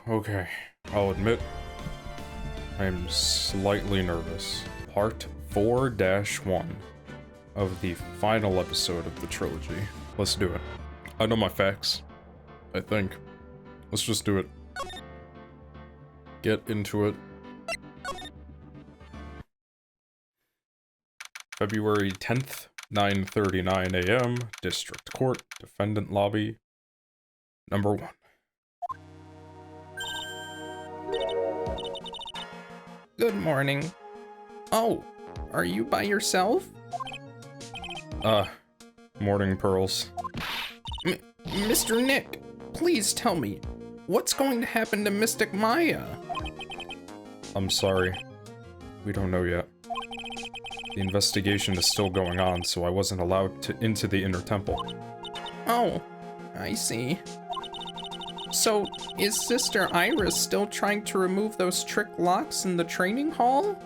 Okay. I'll admit, I am slightly nervous. Part 4-1 of the final episode of the trilogy. Let's do it. I know my facts, I think. Let's just do it. Get into it. February 10th, 9:39 a.m., District Court, Defendant Lobby, number 1. Good morning. Oh, are you by yourself? Morning, Pearls. Mr. Nick, please tell me, what's going to happen to Mystic Maya? I'm sorry. We don't know yet. The investigation is still going on, so I wasn't allowed into the inner temple. Oh, I see. So, is Sister Iris still trying to remove those trick locks in the training hall?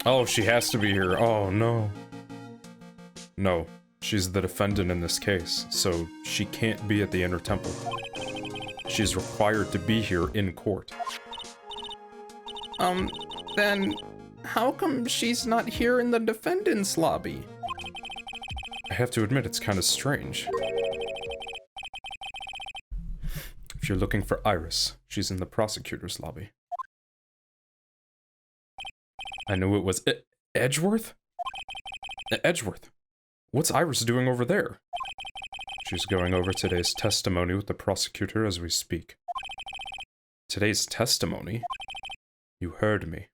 Oh, she has to be here. Oh, no. No, she's the defendant in this case, so she can't be at the inner temple. She's required to be here in court. Then how come she's not here in the defendant's lobby? I have to admit, it's kind of strange. If you're looking for Iris, she's in the prosecutor's lobby. I knew it was Edgeworth? Edgeworth. What's Iris doing over there? She's going over today's testimony with the prosecutor as we speak. Today's testimony? You heard me.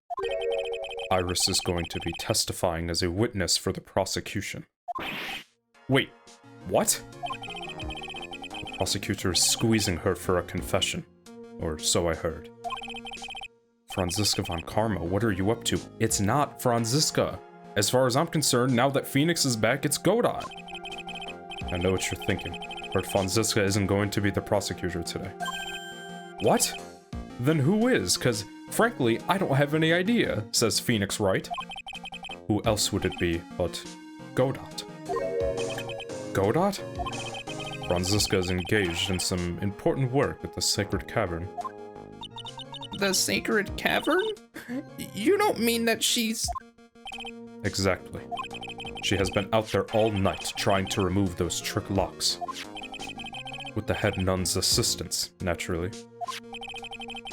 Iris is going to be testifying as a witness for the prosecution. Wait, what? The prosecutor is squeezing her for a confession. Or so I heard. Franziska von Karma, what are you up to? It's not Franziska. As far as I'm concerned, now that Phoenix is back, it's Godot. I know what you're thinking, but Franziska isn't going to be the prosecutor today. What? Then who is? Cause, frankly, I don't have any idea, says Phoenix Wright. Who else would it be but Godot? Godot? Franziska is engaged in some important work at the Sacred Cavern. The Sacred Cavern? You don't mean that she's... Exactly. She has been out there all night trying to remove those trick locks. With the head nun's assistance, naturally.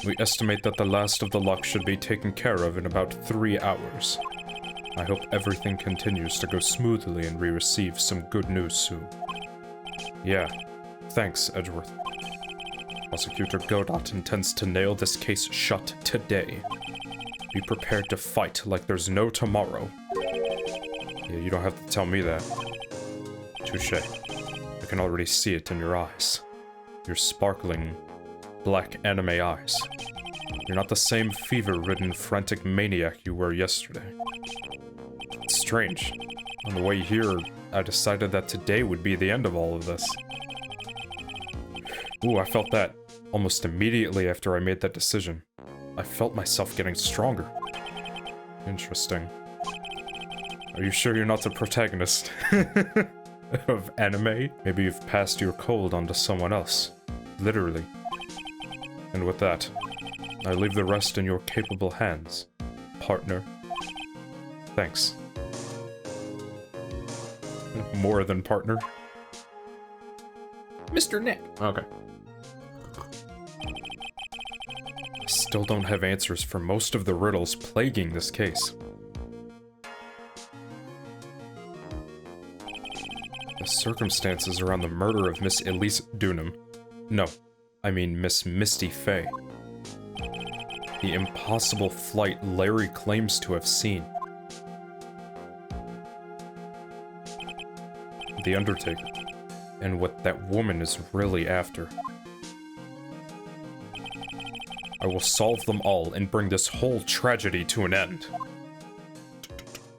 We estimate that the last of the locks should be taken care of in about 3 hours. I hope everything continues to go smoothly and we receive some good news soon. Yeah, thanks, Edgeworth. Prosecutor Godot intends to nail this case shut today. Be prepared to fight like there's no tomorrow. Yeah, you don't have to tell me that. Touché. I can already see it in your eyes. Your sparkling, black anime eyes. You're not the same fever-ridden, frantic maniac you were yesterday. It's strange. On the way here, I decided that today would be the end of all of this. Ooh, I felt that almost immediately after I made that decision. I felt myself getting stronger. Interesting. Are you sure you're not the protagonist of anime? Maybe you've passed your cold onto someone else. Literally. And with that, I leave the rest in your capable hands, partner. Thanks. More than partner. Mr. Nick. Okay. Still don't have answers for most of the riddles plaguing this case. The circumstances around the murder of Miss Elise Dunham. No, I mean Miss Misty Fey. The impossible flight Larry claims to have seen. The Undertaker. And what that woman is really after. I will solve them all and bring this whole tragedy to an end.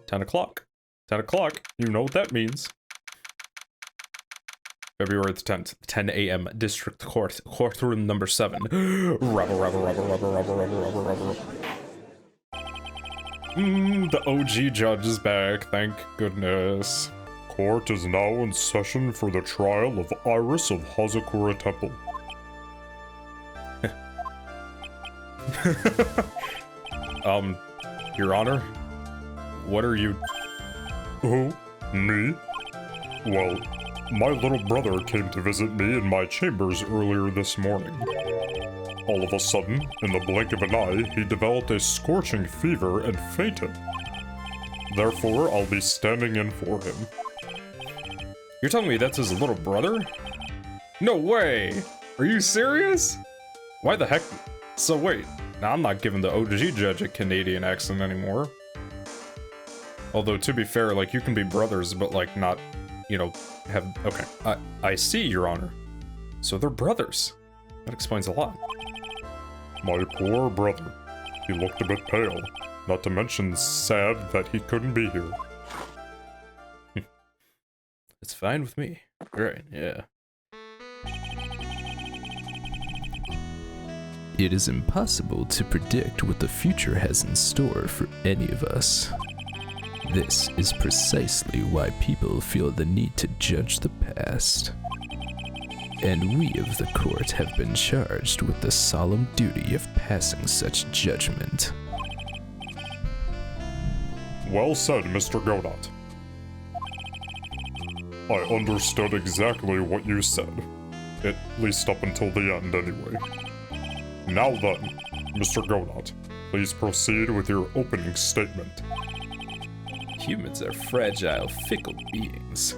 10 o'clock. 10 o'clock. You know what that means. February the 10th, 10 a.m. District Court, courtroom number 7. The OG judge is back, thank goodness. Court is now in session for the trial of Iris of Hazakura Temple. Your Honor? What are you... Who? Me? Well, my little brother came to visit me in my chambers earlier this morning. All of a sudden, in the blink of an eye, he developed a scorching fever and fainted. Therefore, I'll be standing in for him. You're telling me that's his little brother? No way! Are you serious? Why the heck? So wait, now I'm not giving the OG judge a Canadian accent anymore. Although, to be fair, like, you can be brothers, but, like, not, you know, have... Okay, I see, Your Honor. So they're brothers. That explains a lot. My poor brother. He looked a bit pale, not to mention sad that he couldn't be here. It's fine with me. Right, yeah. It is impossible to predict what the future has in store for any of us. This is precisely why people feel the need to judge the past. And we of the court have been charged with the solemn duty of passing such judgment. Well said, Mr. Godot. I understood exactly what you said. At least up until the end, anyway. Now then, Mr. Godot, please proceed with your opening statement. Humans are fragile, fickle beings.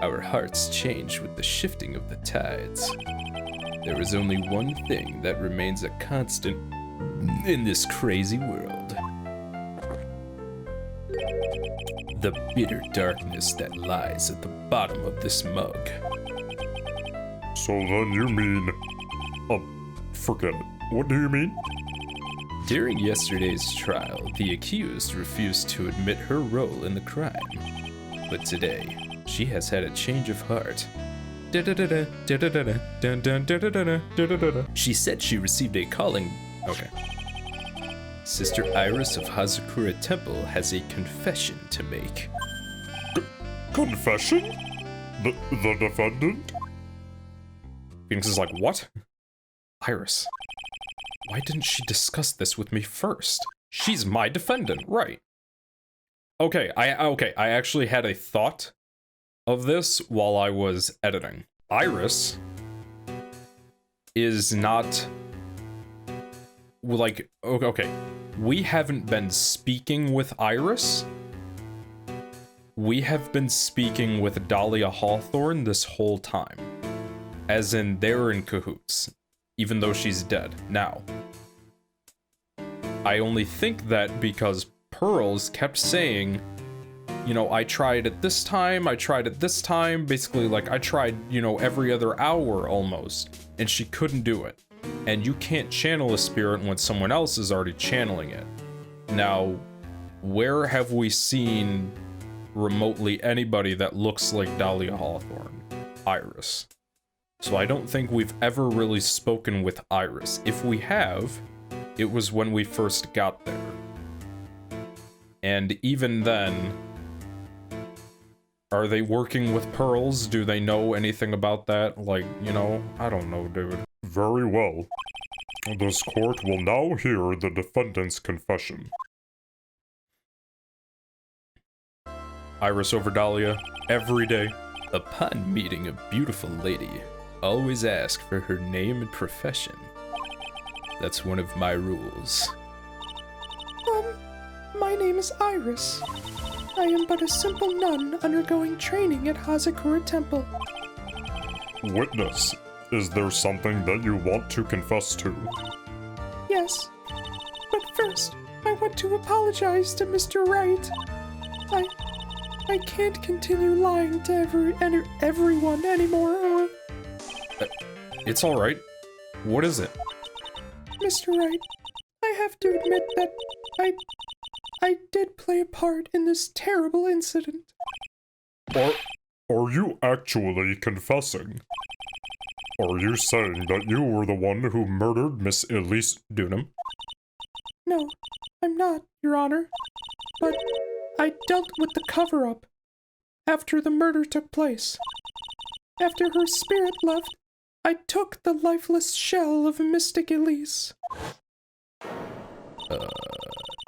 Our hearts change with the shifting of the tides. There is only one thing that remains a constant in this crazy world. The bitter darkness that lies at the bottom of this mug. So then you mean... forget it. What do you mean? During yesterday's trial, the accused refused to admit her role in the crime. But today, she has had a change of heart. She said she received a calling... Okay. Sister Iris of Hazakura Temple has a confession to make. Confession? The defendant? Phoenix is like, what? Iris, why didn't she discuss this with me first? She's my defendant, right? Okay, I actually had a thought of this while I was editing. Iris is not... Like, okay, we haven't been speaking with Iris. We have been speaking with Dahlia Hawthorne this whole time. As in, they're in cahoots, even though she's dead. Now, I only think that because Pearls kept saying, you know, I tried it this time, I tried it this time, basically, like, I tried, you know, every other hour almost, and she couldn't do it. And you can't channel a spirit when someone else is already channeling it. Now, where have we seen remotely anybody that looks like Dahlia Hawthorne? Iris. So I don't think we've ever really spoken with Iris. If we have, it was when we first got there. And even then, are they working with Pearls? Do they know anything about that? Like, you know, I don't know, dude. Very well. This court will now hear the defendant's confession. Iris over Dahlia, every day. Upon meeting a beautiful lady, always ask for her name and profession. That's one of my rules. My name is Iris. I am but a simple nun undergoing training at Hazakura Temple. Witness, is there something that you want to confess to? Yes, but first, I want to apologize to Mr. Wright. I can't continue lying to everyone anymore. It's alright. What is it? Mr. Wright, I have to admit that I did play a part in this terrible incident. Are you actually confessing? Are you saying that you were the one who murdered Miss Elise Dunham? No, I'm not, Your Honor. But I dealt with the cover-up after the murder took place. After her spirit left, I took the lifeless shell of Mystic Elise.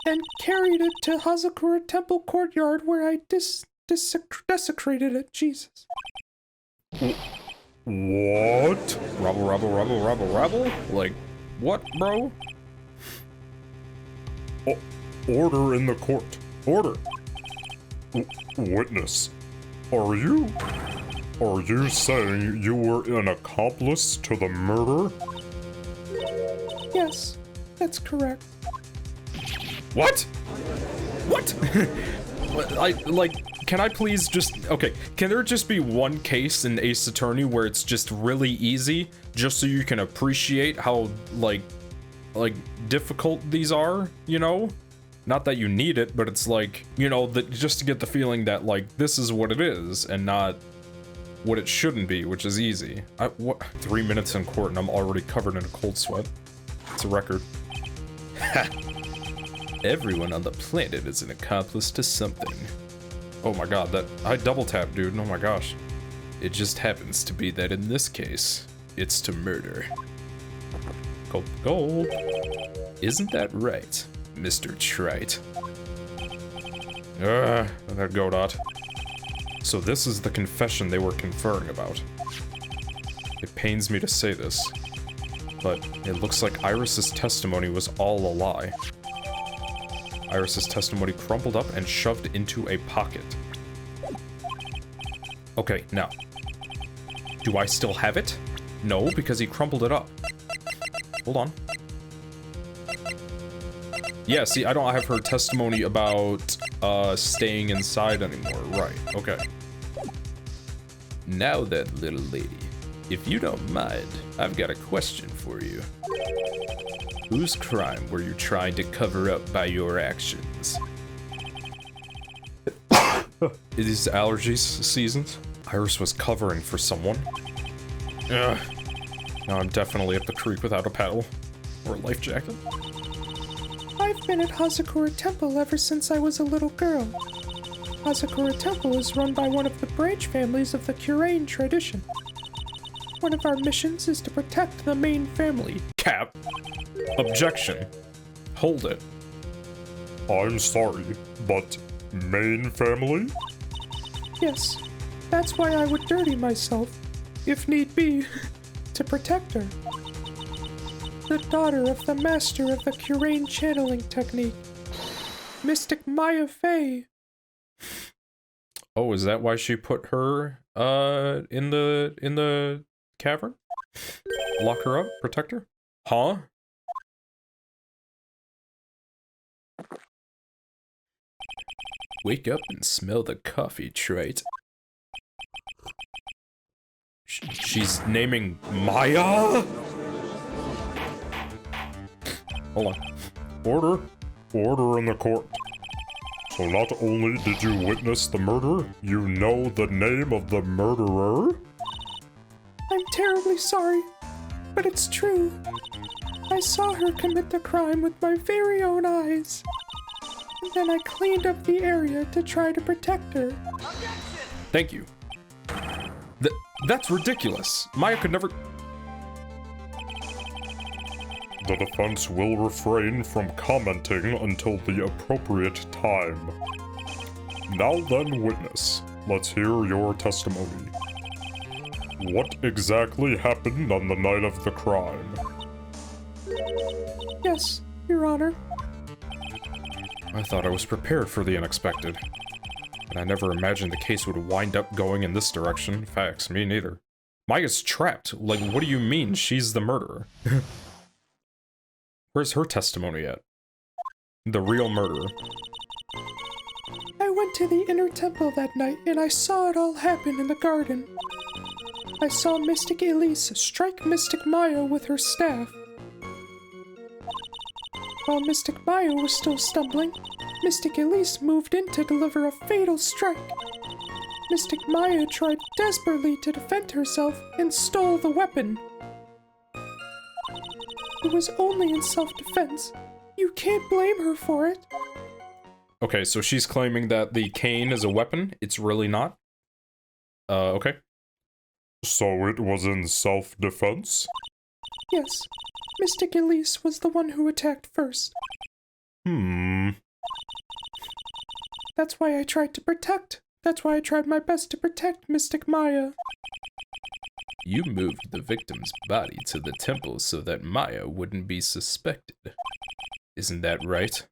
And carried it to Hazakura Temple courtyard where I desecrated it. Jesus. What? Rabble? Like, what, bro? Order in the court. Order. Witness. Are you saying you were an accomplice to the murder? Yes, that's correct. What? What? Can I please just, okay, can there just be one case in Ace Attorney where it's just really easy, just so you can appreciate how, like, difficult these are, you know? Not that you need it, but it's like, you know, just to get the feeling that, like, this is what it is, and not what it shouldn't be, which is easy. What? 3 minutes in court and I'm already covered in a cold sweat. It's a record. Ha! Everyone on the planet is an accomplice to something. Oh my god, I double tapped, dude. Oh my gosh. It just happens to be that in this case, it's to murder. Gold. Isn't that right, Mr. Trite? That Godot. So this is the confession they were conferring about. It pains me to say this, but it looks like Iris's testimony was all a lie. Iris's testimony crumpled up and shoved into a pocket. Okay, now. Do I still have it? No, because he crumpled it up. Hold on. Yeah, see, I don't have her testimony about, staying inside anymore. Right, okay. Now then, little lady, if you don't mind, I've got a question for you. Whose crime were you trying to cover up by your actions? It is allergies seasons. Iris was covering for someone. Ugh. Now I'm definitely up the creek without a paddle or a life jacket. I've been at Hazakura Temple ever since I was a little girl. Hazakura Temple is run by one of the branch families of the Kurain tradition. One of our missions is to protect the main family. Cap. Objection. Hold it. I'm sorry, but main family? Yes, that's why I would dirty myself, if need be, to protect her. The daughter of the master of the Kurain channeling technique, Mystic Maya Fey. Oh, is that why she put her, in the cavern? Lock her up? Protect her? Huh? Wake up and smell the coffee, Trite. She's naming Maya? Hold on. Order in the court. So not only did you witness the murder, you know the name of the murderer? I'm terribly sorry, but it's true. I saw her commit the crime with my very own eyes. And then I cleaned up the area to try to protect her. Thank you. That's ridiculous. Maya could never... The defense will refrain from commenting until the appropriate time. Now then, witness, let's hear your testimony. What exactly happened on the night of the crime? Yes, Your Honor. I thought I was prepared for the unexpected. But I never imagined the case would wind up going in this direction. Facts, me neither. Maya's trapped. Like, what do you mean she's the murderer? Where's her testimony at? The real murderer. I went to the inner temple that night and I saw it all happen in the garden. I saw Mystic Elise strike Mystic Maya with her staff. While Mystic Maya was still stumbling, Mystic Elise moved in to deliver a fatal strike. Mystic Maya tried desperately to defend herself and stole the weapon. It was only in self-defense. You can't blame her for it. Okay, so she's claiming that the cane is a weapon. It's really not. Okay. So it was in self-defense? Yes. Mystic Elise was the one who attacked first. That's why I tried to protect. That's why I tried my best to protect Mystic Maya. You moved the victim's body to the temple so that Maya wouldn't be suspected. Isn't that right?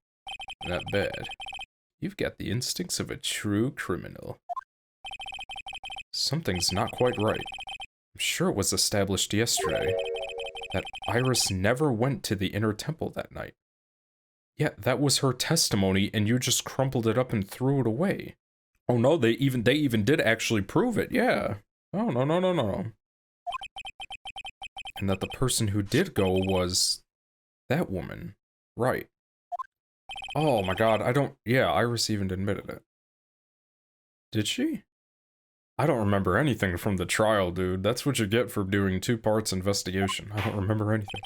Not bad. You've got the instincts of a true criminal. Something's not quite right. I'm sure it was established yesterday that Iris never went to the inner temple that night. Yeah, that was her testimony, and you just crumpled it up and threw it away. Oh no, they even did actually prove it, yeah. Oh, no. And that the person who did go was that woman. Right. Oh my god, yeah, Iris even admitted it. Did she? I don't remember anything from the trial, dude. That's what you get for doing 2 parts investigation. I don't remember anything.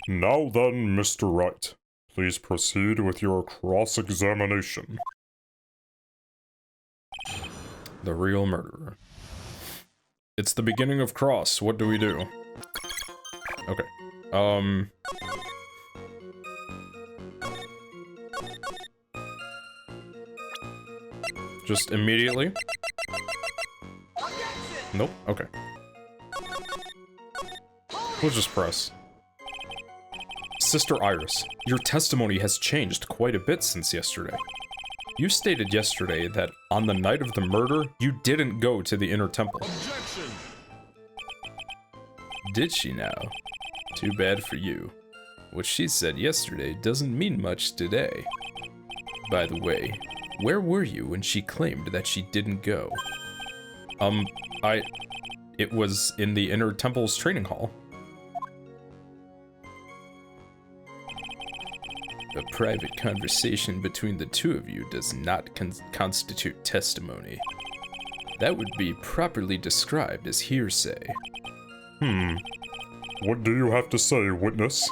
Now then, Mr. Wright, please proceed with your cross-examination. The real murderer. It's the beginning of cross. What do we do? Okay. Just immediately? Nope. Okay. We'll just press. Sister Iris, your testimony has changed quite a bit since yesterday. You stated yesterday that on the night of the murder, you didn't go to the inner temple. Objection! Did she now? Too bad for you. What she said yesterday doesn't mean much today. By the way, where were you when she claimed that she didn't go? It was in the inner temple's training hall. A private conversation between the two of you does not constitute testimony. That would be properly described as hearsay. What do you have to say, witness?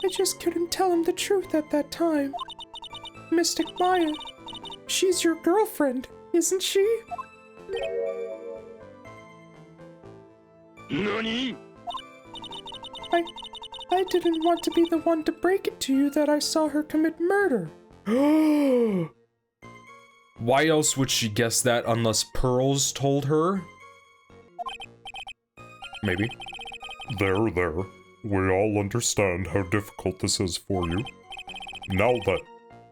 I just couldn't tell him the truth at that time. Mystic Maya, she's your girlfriend, isn't she? NANI?! I didn't want to be the one to break it to you that I saw her commit murder. Why else would she guess that unless Pearls told her? Maybe. There. We all understand how difficult this is for you. Now then,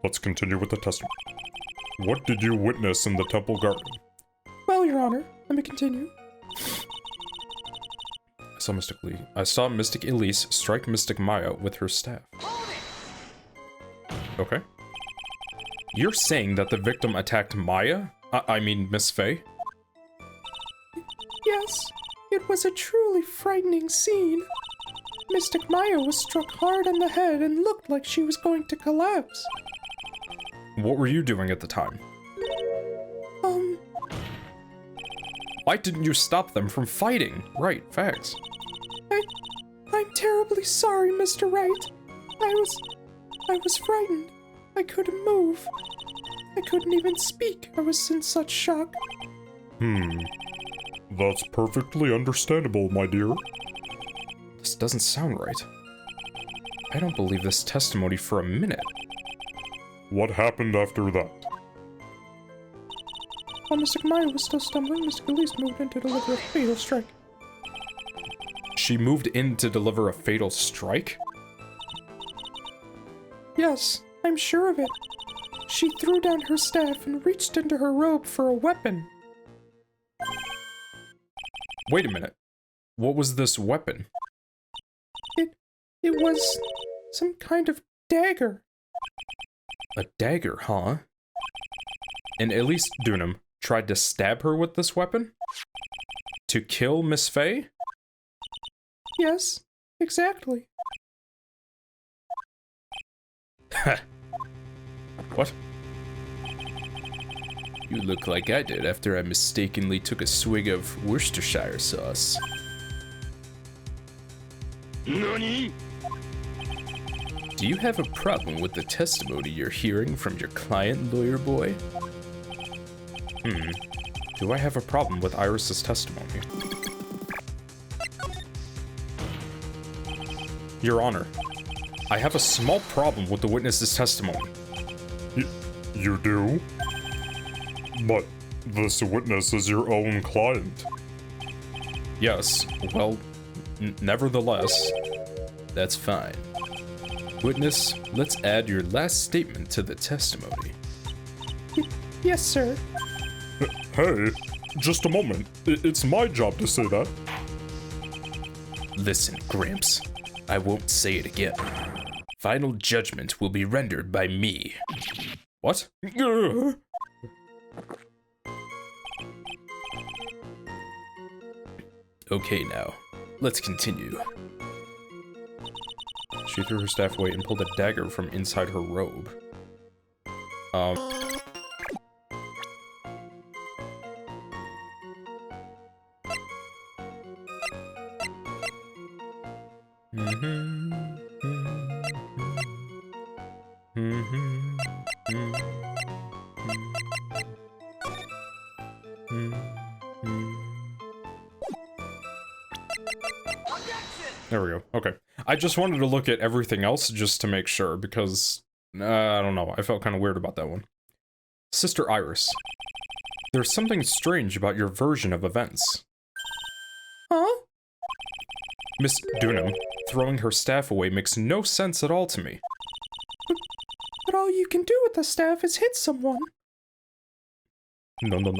let's continue with the testimony. What did you witness in the temple garden? Well, Your Honor, let me continue. I saw Mystic Elise strike Mystic Maya with her staff. Okay. You're saying that the victim attacked Maya? I mean, Miss Faye? Yes, it was a truly frightening scene. Mystic Maya was struck hard on the head and looked like she was going to collapse. What were you doing at the time? Why didn't you stop them from fighting? Right, facts. I'm terribly sorry, Mr. Wright. I was frightened. I couldn't move. I couldn't even speak. I was in such shock. That's perfectly understandable, my dear. This doesn't sound right. I don't believe this testimony for a minute. What happened after that? While Mystic Maya was still stumbling, Mystic Elise moved in to deliver a fatal strike. She moved in to deliver a fatal strike? Yes, I'm sure of it. She threw down her staff and reached into her robe for a weapon. Wait a minute. What was this weapon? It was some kind of dagger. A dagger, huh? And Elise Dunham tried to stab her with this weapon? To kill Miss Faye? Yes, exactly. What? You look like I did after I mistakenly took a swig of Worcestershire sauce. NANI?! Do you have a problem with the testimony you're hearing from your client, lawyer boy? Do I have a problem with Iris's testimony? Your Honor, I have a small problem with the witness's testimony. You do? But this witness is your own client. Yes, well, nevertheless, That's fine. Witness, let's add your last statement to the testimony. Yes, sir. Hey, just a moment. It's my job to say that. Listen, Gramps, I won't say it again. Final judgment will be rendered by me. what? Okay now, let's continue. She threw her staff away and pulled a dagger from inside her robe. There we go. Okay. I just wanted to look at everything else just to make sure, because, I don't know, I felt kind of weird about that one. Sister Iris, there's something strange about your version of events. Huh? Miss Dunham throwing her staff away makes no sense at all to me. But all you can do with the staff is hit someone. No.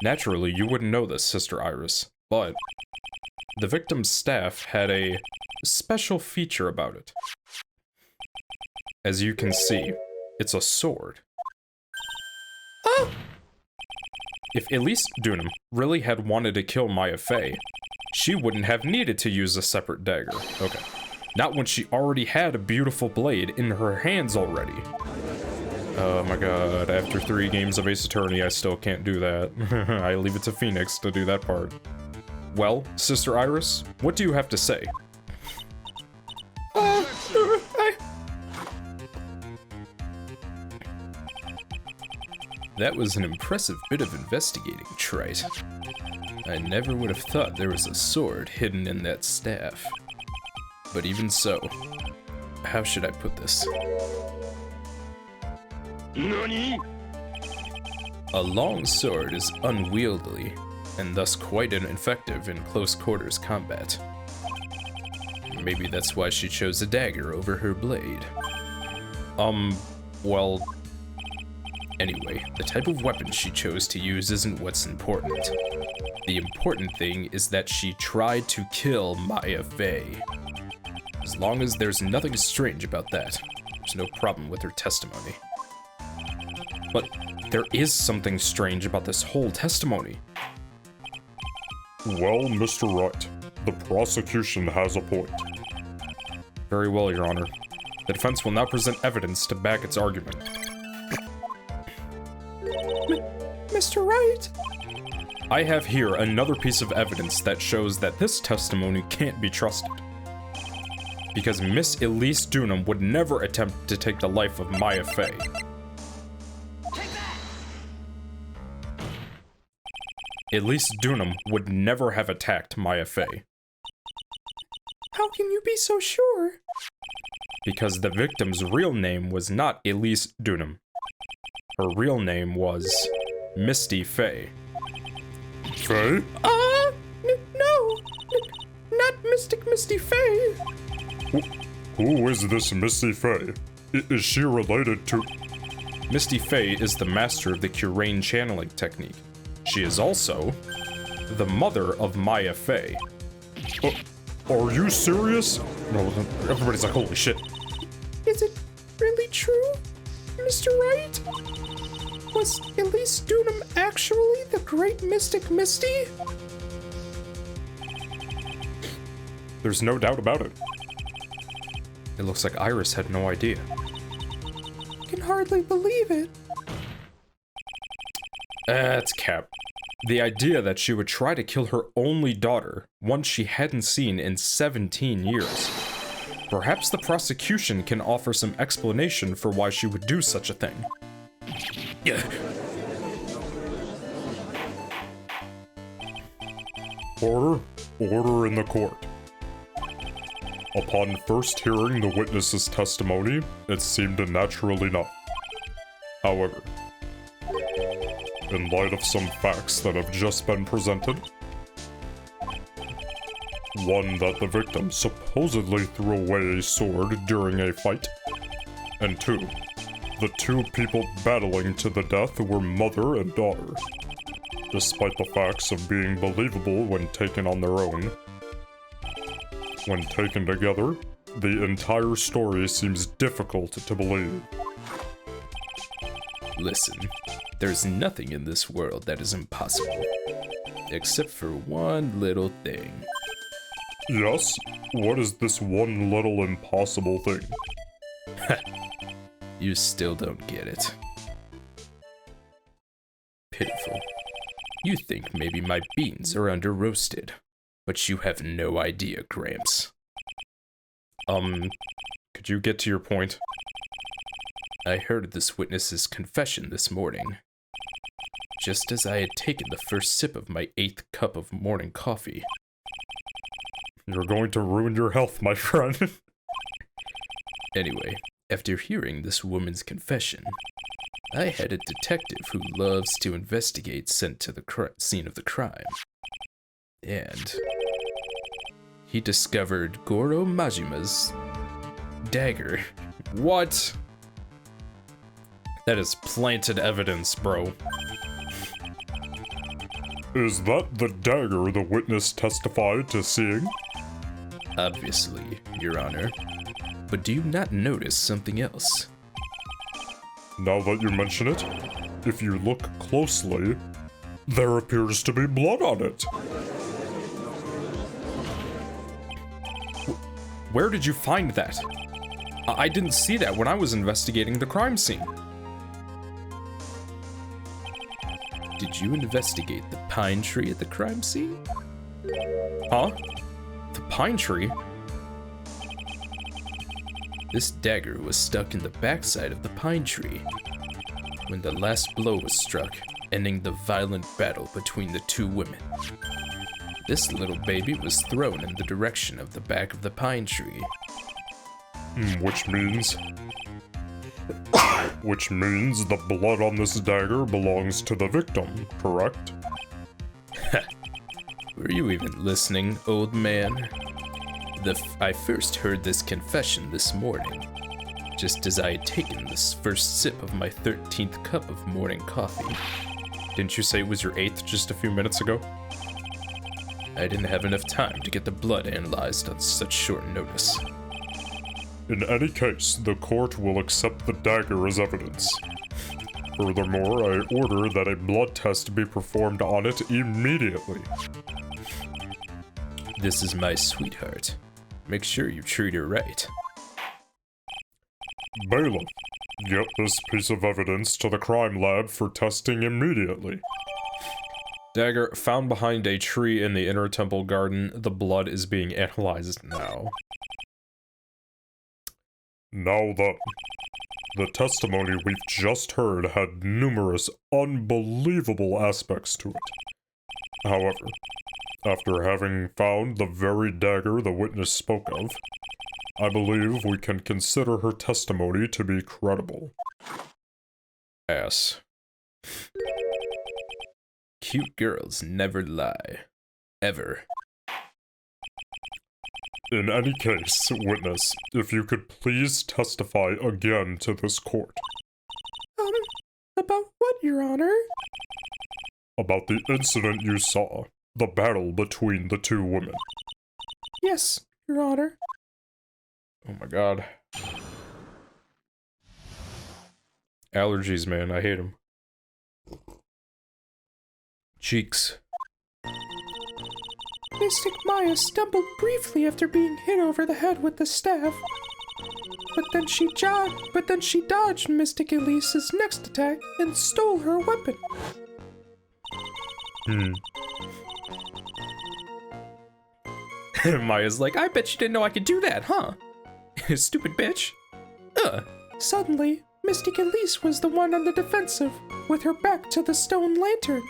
Naturally, you wouldn't know this, Sister Iris, but the victim's staff had a special feature about it. As you can see, it's a sword. Oh! If Elise Dunham really had wanted to kill Maya Fey, she wouldn't have needed to use a separate dagger. Okay. Not when she already had a beautiful blade in her hands already. Oh my god, after 3 games of Ace Attorney, I still can't do that. I leave it to Phoenix to do that part. Well, Sister Iris, what do you have to say? That was an impressive bit of investigating, Trite. I never would have thought there was a sword hidden in that staff. But even so, how should I put this? NANI? A long sword is unwieldy, and thus quite ineffective in close quarters combat. Maybe that's why she chose a dagger over her blade. Well... Anyway, the type of weapon she chose to use isn't what's important. The important thing is that she tried to kill Maya Fey. As long as there's nothing strange about that, there's no problem with her testimony. But there is something strange about this whole testimony. Well, Mr. Wright, the prosecution has a point. Very well, Your Honor. The defense will now present evidence to back its argument. Mr. Wright? I have here another piece of evidence that shows that this testimony can't be trusted. Because Miss Elise Dunham would never attempt to take the life of Maya Fey. Elise Dunham would never have attacked Maya Fey. How can you be so sure? Because the victim's real name was not Elise Dunham. Her real name was Misty Fey. Fey? No! Not Mystic Misty Fey! Who is this Misty Fey? Is she related to... Misty Fey is the master of the Curane channeling technique. She is also the mother of Maya Fey. Are you serious? No, everybody's like, holy shit. Is it really true, Mr. Wright? Was Elise Dunham actually the great Mystic Misty? There's no doubt about it. It looks like Iris had no idea. I can hardly believe it. That's cap. The idea that she would try to kill her only daughter, one she hadn't seen in 17 years. Perhaps the prosecution can offer some explanation for why she would do such a thing. Order in the court. Upon first hearing the witness's testimony, it seemed natural enough. However, in light of some facts that have just been presented, one, that the victim supposedly threw away a sword during a fight, and two, the two people battling to the death were mother and daughter. Despite the facts of being believable when taken on their own, when taken together, the entire story seems difficult to believe. Listen, there's nothing in this world that is impossible. Except for one little thing. Yes? What is this one little impossible thing? You still don't get it. Pitiful. You think maybe my beans are under-roasted, but you have no idea, Gramps. Could you get to your point? I heard this witness's confession this morning, just as I had taken the first sip of my 8th cup of morning coffee. You're going to ruin your health, my friend. Anyway, after hearing this woman's confession, I had a detective who loves to investigate sent to the scene of the crime. And he discovered Goro Majima's dagger. What? That is planted evidence, bro. Is that the dagger the witness testified to seeing? Obviously, Your Honor. But do you not notice something else? Now that you mention it, if you look closely, there appears to be blood on it. Where did you find that? I didn't see that when I was investigating the crime scene. Did you investigate the pine tree at the crime scene? Huh? The pine tree? This dagger was stuck in the backside of the pine tree when the last blow was struck, ending the violent battle between the two women. This little baby was thrown in the direction of the back of the pine tree. Which means the blood on this dagger belongs to the victim, correct? Were you even listening, old man? I first heard this confession this morning, just as I had taken this first sip of my 13th cup of morning coffee. Didn't you say it was your 8th just a few minutes ago? I didn't have enough time to get the blood analyzed on such short notice. In any case, the court will accept the dagger as evidence. Furthermore, I order that a blood test be performed on it immediately. This is my sweetheart. Make sure you treat her right. Bailiff, get this piece of evidence to the crime lab for testing immediately. Dagger found behind a tree in the inner temple garden. The blood is being analyzed now. Now then, the testimony we've just heard had numerous unbelievable aspects to it. However, after having found the very dagger the witness spoke of, I believe we can consider her testimony to be credible. Ass. Cute girls never lie. Ever. In any case, witness, if you could please testify again to this court. About what, Your Honor? About the incident you saw, the battle between the two women. Yes, Your Honor. Oh my god. Allergies, man, I hate them. Cheeks. Mystic Maya stumbled briefly after being hit over the head with the staff. But then she dodged Mystic Elise's next attack and stole her weapon. Maya's like, I bet you didn't know I could do that, huh? Stupid bitch. Suddenly, Mystic Elise was the one on the defensive, with her back to the stone lantern.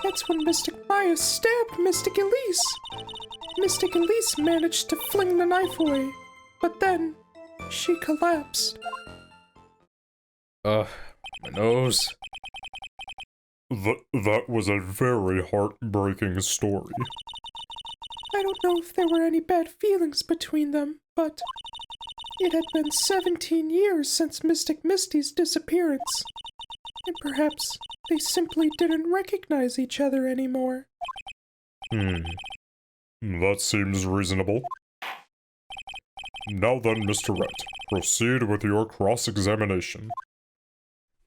That's when Mystic Maya stabbed Mystic Elise. Mystic Elise managed to fling the knife away, but then she collapsed. My nose. That was a very heartbreaking story. I don't know if there were any bad feelings between them, but it had been 17 years since Mystic Misty's disappearance, and perhaps they simply didn't recognize each other anymore. That seems reasonable. Now then, Mr. Wright, proceed with your cross-examination.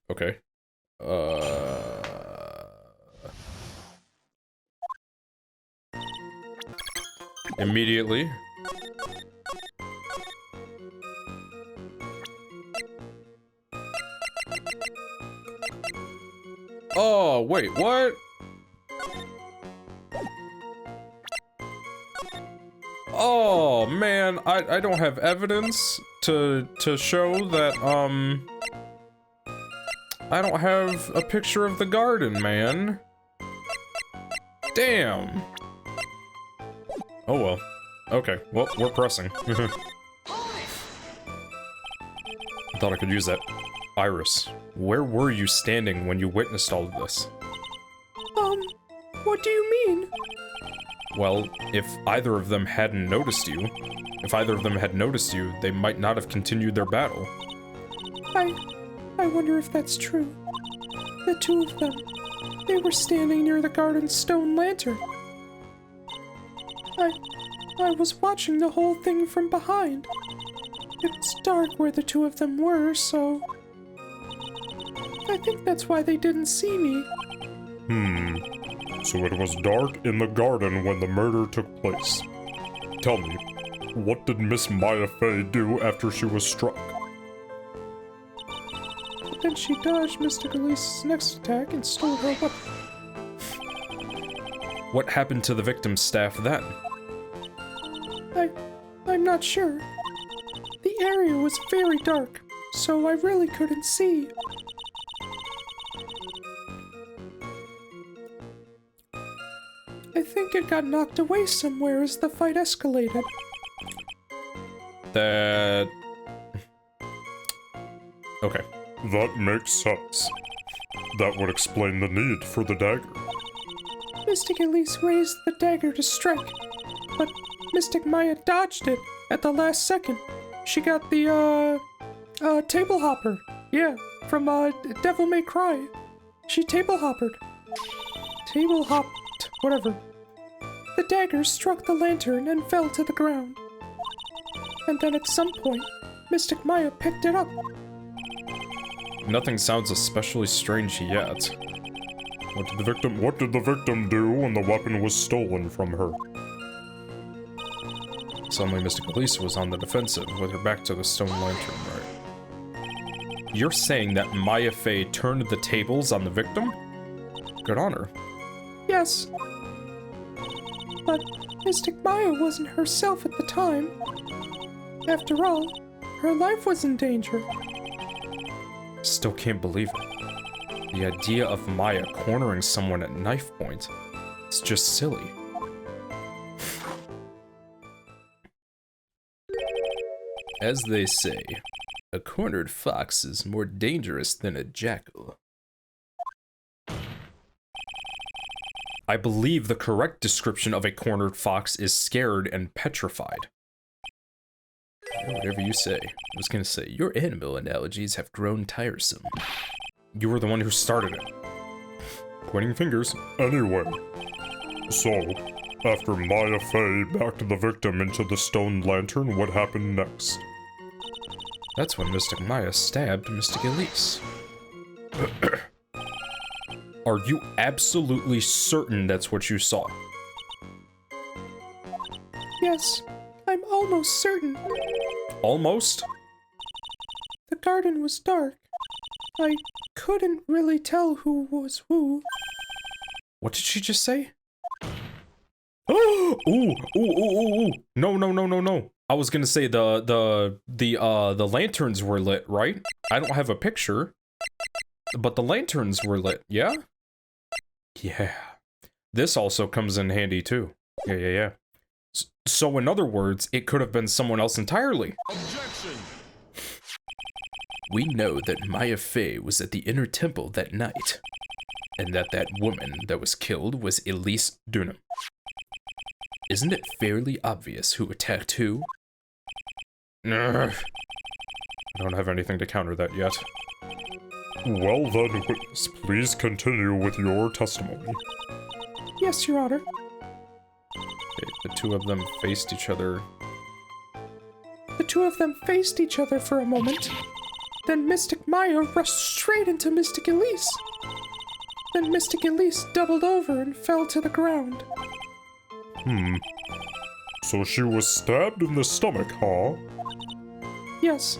Okay. Immediately. Oh, wait, what? Oh, man, I don't have evidence to show that, I don't have a picture of the garden, man. Damn. Oh well. Okay, well, we're pressing. I thought I could use that. Iris, where were you standing when you witnessed all of this? What do you mean? Well, if either of them hadn't noticed you, they might not have continued their battle. I wonder if that's true. The two of them, they were standing near the garden's stone lantern. I was watching the whole thing from behind. It's dark where the two of them were, so I think that's why they didn't see me. So it was dark in the garden when the murder took place. Tell me, what did Miss Maya Fey do after she was struck? But then she dodged Mystic Elise's next attack and stole her weapon. What happened to the victim's staff then? I'm not sure. The area was very dark, so I really couldn't see. I think it got knocked away somewhere as the fight escalated. That... Okay. That makes sense. That would explain the need for the dagger. Mystic Elise raised the dagger to strike, but Mystic Maya dodged it at the last second. She got the, table hopper. Yeah, from, Devil May Cry. She table hoppered. Table hopped, whatever. The dagger struck the lantern and fell to the ground. And then at some point, Mystic Maya picked it up. Nothing sounds especially strange yet. What did the victim do when the weapon was stolen from her? Suddenly, Mystic Elise was on the defensive, with her back to the stone lantern, right? You're saying that Maya Fey turned the tables on the victim? Good on her. Yes. But Mystic Maya wasn't herself at the time. After all, her life was in danger. Still can't believe it. The idea of Maya cornering someone at knife point is just silly. As they say, a cornered fox is more dangerous than a jackal. I believe the correct description of a cornered fox is scared and petrified. Whatever you say. I was gonna say, your animal analogies have grown tiresome. You were the one who started it. Pointing fingers. Anyway, so, after Maya Fey backed the victim into the stone lantern, what happened next? That's when Mystic Maya stabbed Mystic Elise. Are you absolutely certain that's what you saw? Yes, I'm almost certain. Almost? The garden was dark. I couldn't really tell who was who. What did she just say? Oh! Ooh! No. I was gonna say the lanterns were lit, right? I don't have a picture, but the lanterns were lit, yeah? Yeah. This also comes in handy too. Yeah. So in other words, it could have been someone else entirely. Objection! We know that Maya Fey was at the inner temple that night, and that woman that was killed was Elise Dunham. Isn't it fairly obvious who attacked who? I don't have anything to counter that yet. Well then, witness, please continue with your testimony. Yes, Your Honor. Okay, the two of them faced each other. The two of them faced each other for a moment. Then Mystic Maya rushed straight into Mystic Elise. Then Mystic Elise doubled over and fell to the ground. So she was stabbed in the stomach, huh? Yes.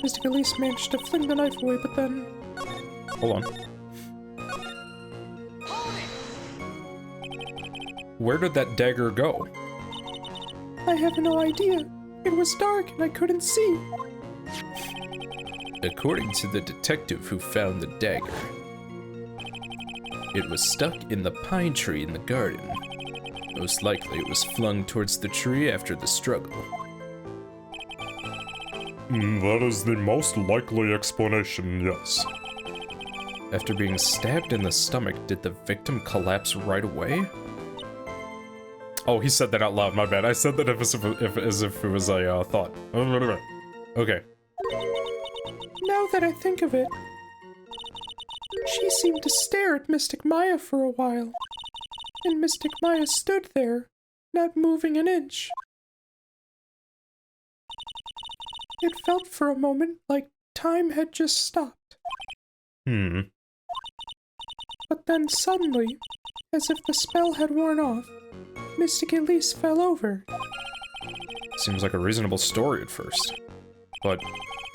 Mystic Elise managed to fling the knife away, but then... Hold on. Where did that dagger go? I have no idea. It was dark and I couldn't see. According to the detective who found the dagger, it was stuck in the pine tree in the garden. Most likely it was flung towards the tree after the struggle. That is the most likely explanation, yes. After being stabbed in the stomach, did the victim collapse right away? Oh, he said that out loud, my bad. I said that as if it was a thought. Okay. Now that I think of it, she seemed to stare at Mystic Maya for a while. And Mystic Maya stood there, not moving an inch. It felt for a moment like time had just stopped. But then suddenly, as if the spell had worn off, Mystic Elise fell over. Seems like a reasonable story at first. But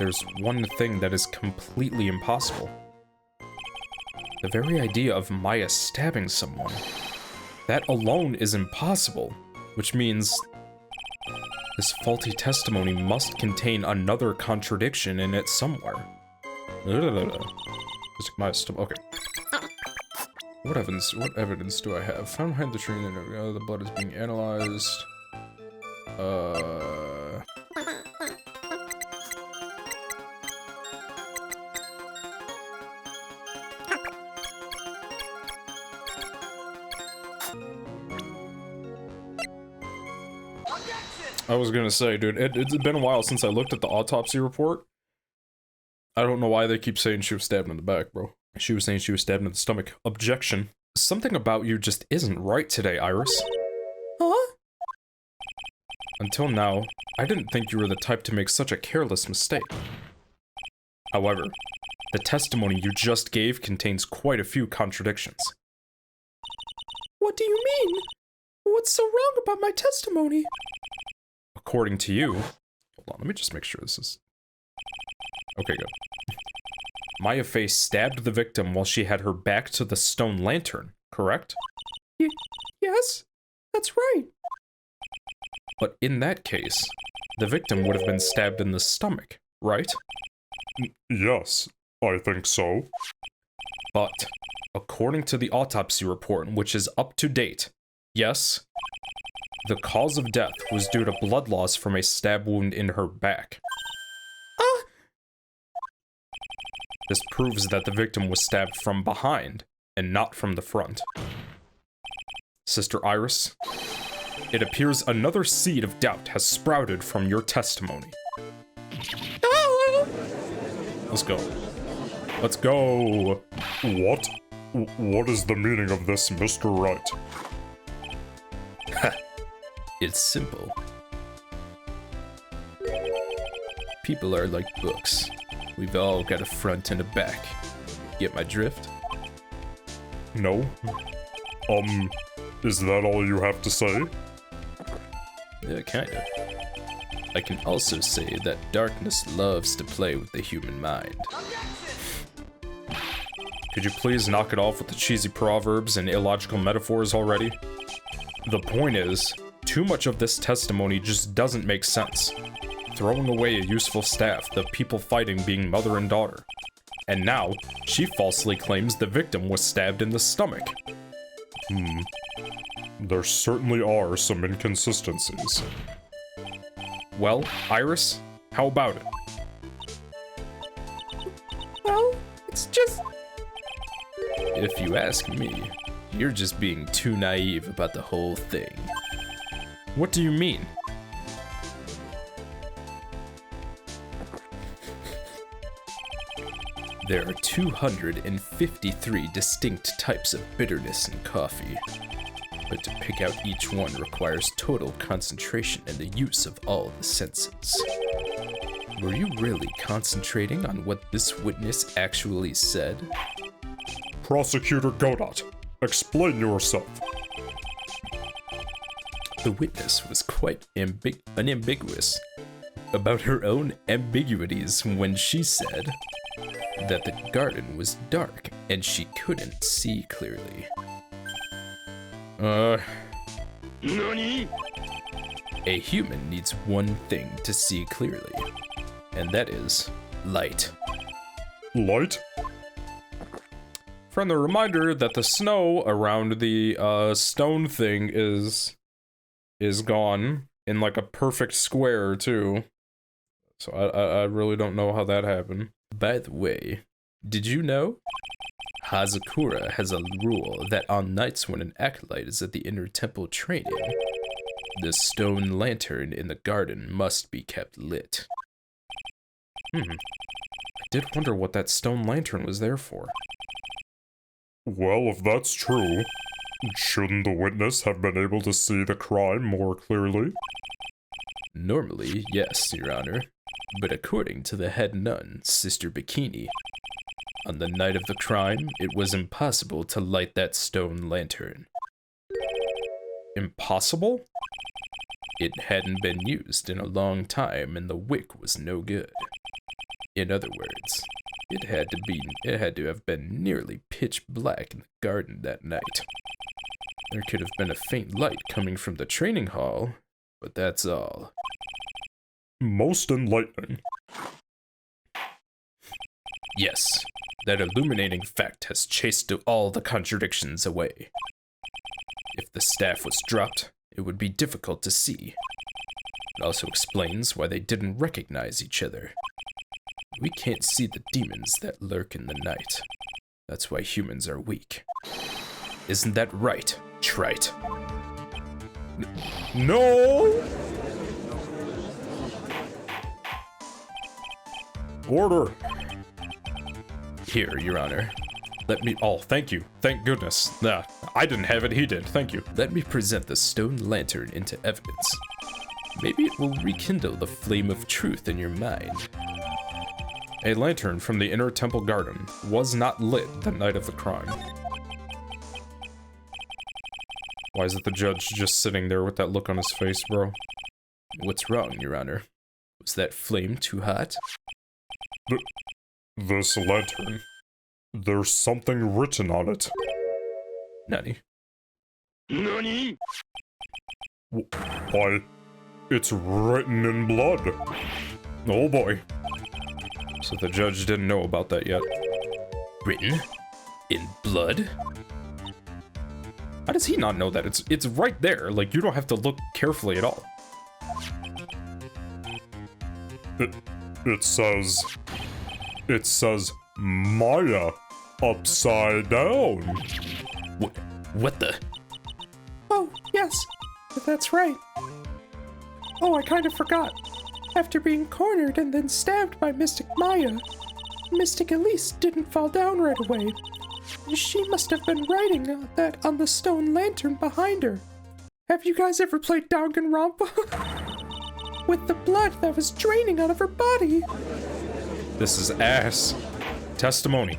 there's one thing that is completely impossible. The very idea of Maya stabbing someone. That alone is impossible, which means this faulty testimony must contain another contradiction in it somewhere. Okay. What evidence do I have? Found behind the tree and the blood is being analyzed. I was gonna say, dude, it's been a while since I looked at the autopsy report. I don't know why they keep saying she was stabbed in the back, bro. She was saying she was stabbed in the stomach. Objection. Something about you just isn't right today, Iris. Huh? Until now, I didn't think you were the type to make such a careless mistake. However, the testimony you just gave contains quite a few contradictions. What do you mean? What's so wrong about my testimony? According to you... Hold on, let me just make sure this is... Okay, good. Maya Fey stabbed the victim while she had her back to the stone lantern, correct? Yes, that's right. But in that case, the victim would have been stabbed in the stomach, right? Yes, I think so. But, according to the autopsy report, which is up to date, yes, the cause of death was due to blood loss from a stab wound in her back. This proves that the victim was stabbed from behind, and not from the front. Sister Iris, it appears another seed of doubt has sprouted from your testimony. Let's go. Let's go! What? What is the meaning of this, Mr. Wright? It's simple. People are like books. We've all got a front and a back. Get my drift? No. Is that all you have to say? Yeah, kinda. I can also say that darkness loves to play with the human mind. Could you please knock it off with the cheesy proverbs and illogical metaphors already? The point is, too much of this testimony just doesn't make sense. Throwing away a useful staff, the people fighting being mother and daughter. And now, she falsely claims the victim was stabbed in the stomach. There certainly are some inconsistencies. Well, Iris, how about it? Well, it's just... If you ask me, you're just being too naive about the whole thing. What do you mean? There are 253 distinct types of bitterness in coffee, but to pick out each one requires total concentration and the use of all the senses. Were you really concentrating on what this witness actually said? Prosecutor Godot, explain yourself. The witness was quite unambiguous about her own ambiguities when she said that the garden was dark and she couldn't see clearly. Nani? A human needs one thing to see clearly, and that is light. Light? Friendly reminder that the snow around the stone thing is gone in like a perfect square too. So I really don't know how that happened. By the way, did you know? Hazakura has a rule that on nights when an acolyte is at the inner temple training, the stone lantern in the garden must be kept lit. I did wonder what that stone lantern was there for. Well, if that's true, shouldn't the witness have been able to see the crime more clearly? Normally, yes, Your Honor. But according to the head nun, Sister Bikini, on the night of the crime, it was impossible to light that stone lantern. Impossible? It hadn't been used in a long time and the wick was no good. In other words, it had to have been nearly pitch black in the garden that night. There could have been a faint light coming from the training hall, but that's all. Most enlightening. Yes, that illuminating fact has chased all the contradictions away. If the staff was dropped, it would be difficult to see. It also explains why they didn't recognize each other. We can't see the demons that lurk in the night. That's why humans are weak. Isn't that right, trite? No! Order! Here, Your Honor. Let me- oh, thank you. Thank goodness. Nah, I didn't have it, he did. Thank you. Let me present the stone lantern into evidence. Maybe it will rekindle the flame of truth in your mind. A lantern from the inner temple garden was not lit the night of the crime. Why is it the judge just sitting there with that look on his face, bro? What's wrong, Your Honor? Was that flame too hot? This lantern. There's something written on it. Nani? Nani? Why, it's written in blood. Oh boy. So the judge didn't know about that yet. Written? In blood? How does he not know that? It's right there. Like, you don't have to look carefully at all. It says Maya upside down. What the? Oh, yes, that's right. Oh, I kind of forgot. After being cornered and then stabbed by Mystic Maya, Mystic Elise didn't fall down right away. She must have been writing that on the stone lantern behind her. Have you guys ever played Danganronpa? With the blood that was draining out of her body. This is ass. Testimony.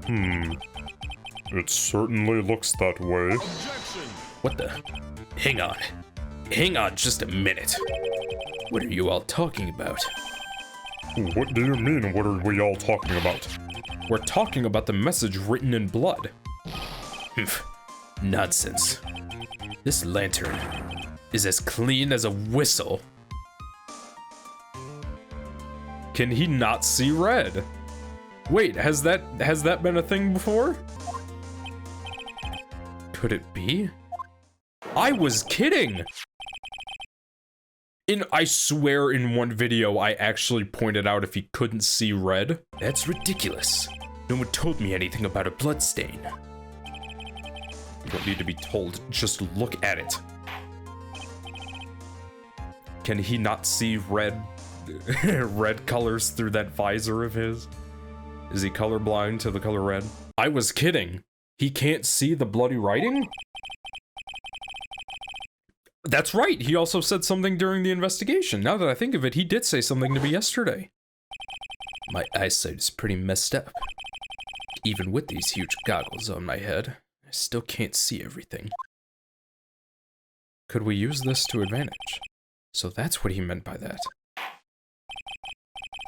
It certainly looks that way. What the? Hang on. Hang on just a minute. What are you all talking about? What do you mean, what are we all talking about? We're talking about the message written in blood. Nonsense. This lantern is as clean as a whistle. Can he not see red? Wait, has that been a thing before? Could it be? I was kidding! I swear in one video I actually pointed out if he couldn't see red. That's ridiculous. No one told me anything about a bloodstain. You don't need to be told, just look at it. Can he not see red colors through that visor of his? Is he colorblind to the color red? I was kidding. He can't see the bloody writing? That's right, he also said something during the investigation. Now that I think of it, he did say something to me yesterday. My eyesight is pretty messed up. Even with these huge goggles on my head, I still can't see everything. Could we use this to advantage? So that's what he meant by that.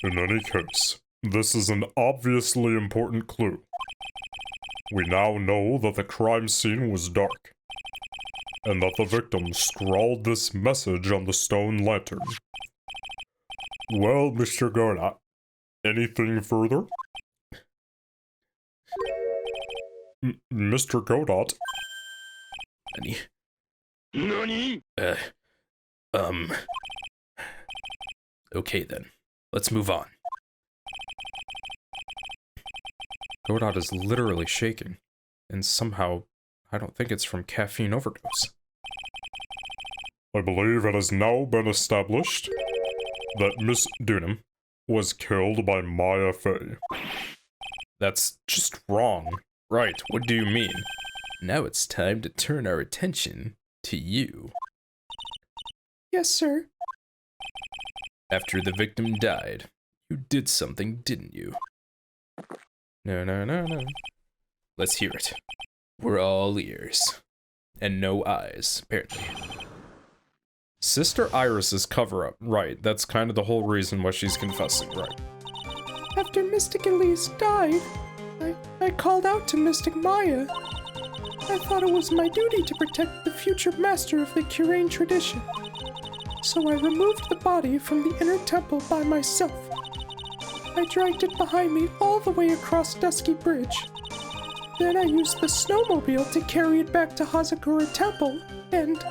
In any case, this is an obviously important clue. We now know that the crime scene was dark, and that the victim scrawled this message on the stone lantern. Well, Mr. Godot, anything further? Mr. Godot? Nani? Okay then. Let's move on. Godot is literally shaking, and somehow, I don't think it's from caffeine overdose. I believe it has now been established that Miss Dunham was killed by Maya Fey. That's just wrong. Right, what do you mean? Now it's time to turn our attention to you. Yes, sir. After the victim died, you did something, didn't you? No. Let's hear it. We're all ears. And no eyes, apparently. Sister Iris's cover-up. Right, that's kind of the whole reason why she's confessing, right. After Mystic Elise died, I called out to Mystic Maya. I thought it was my duty to protect the future master of the Curain tradition. So I removed the body from the inner temple by myself. I dragged it behind me all the way across Dusky Bridge. Then I used the snowmobile to carry it back to Hazakura Temple, and...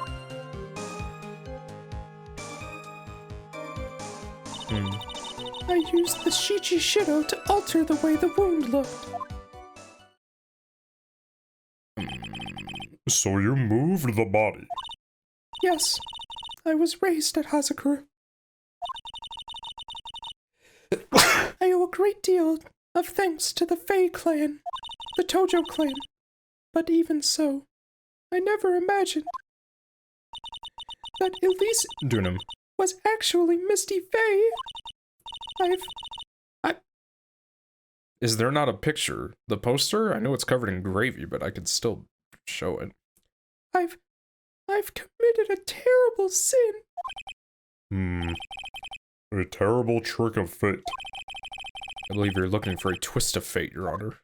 I used the Shichi Shido to alter the way the wound looked. So you moved the body? Yes, I was raised at Hazakura. I owe a great deal of thanks to the Fei clan, the Tojo clan, but even so, I never imagined that Elise Dunham was actually Misty Fei. Is there not a picture? The poster? I know it's covered in gravy, but I could still show it. I've committed a terrible sin. A terrible trick of fate. I believe you're looking for a twist of fate, Your Honor.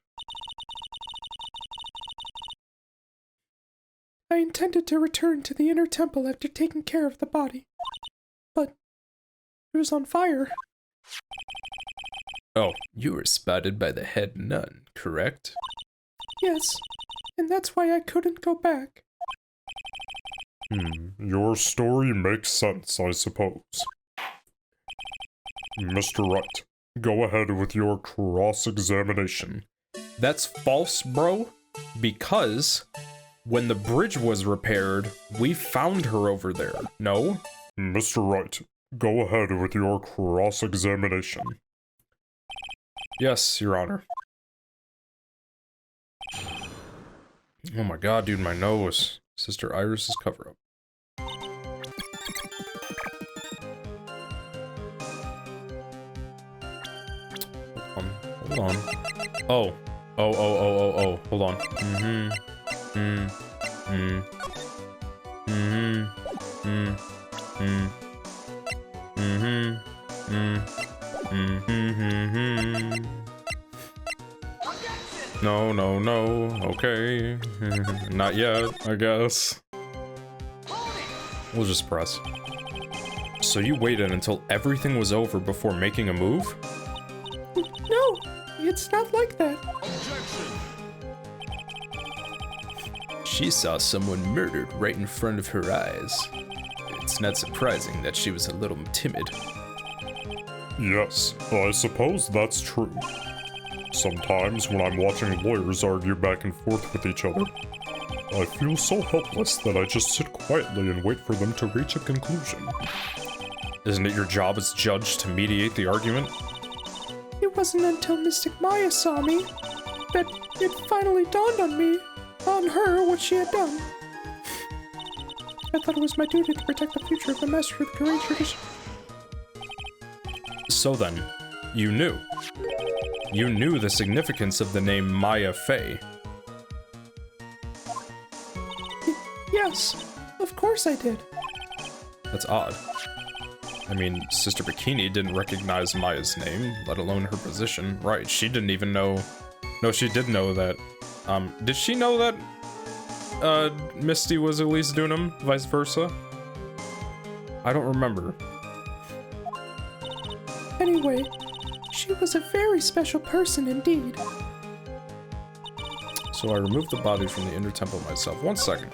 I intended to return to the inner temple after taking care of the body, but it was on fire. Oh, you were spotted by the head nun, correct? Yes, and that's why I couldn't go back. Your story makes sense, I suppose. Mr. Wright, go ahead with your cross-examination. That's false, bro, because when the bridge was repaired, we found her over there, no? Mr. Wright, go ahead with your cross-examination. Yes, Your Honor. Oh my god, dude, my nose. Sister Iris's cover-up. Hold on. Oh. Hold on. No. Okay. Not yet, I guess. We'll just press. So you waited until everything was over before making a move? No, It's not like that. She saw someone murdered right in front of her eyes. It's not surprising that she was a little timid. Yes, I suppose that's true. Sometimes when I'm watching lawyers argue back and forth with each other, I feel so helpless that I just sit quietly and wait for them to reach a conclusion. Isn't it your job as judge to mediate the argument? It wasn't until Mystic Maya saw me that it finally dawned on her what she had done. I thought it was my duty to protect the future of the master of the Korean tradition. So then, you knew. You knew the significance of the name Maya Fey. Yes, of course I did. That's odd. I mean, Sister Bikini didn't recognize Maya's name, let alone her position. Right, she didn't even know... No, she did know that... did she know that... Misty was Elise Dunham, vice versa? I don't remember. Anyway, she was a very special person indeed. So I removed the body from the inner temple myself. 1 second.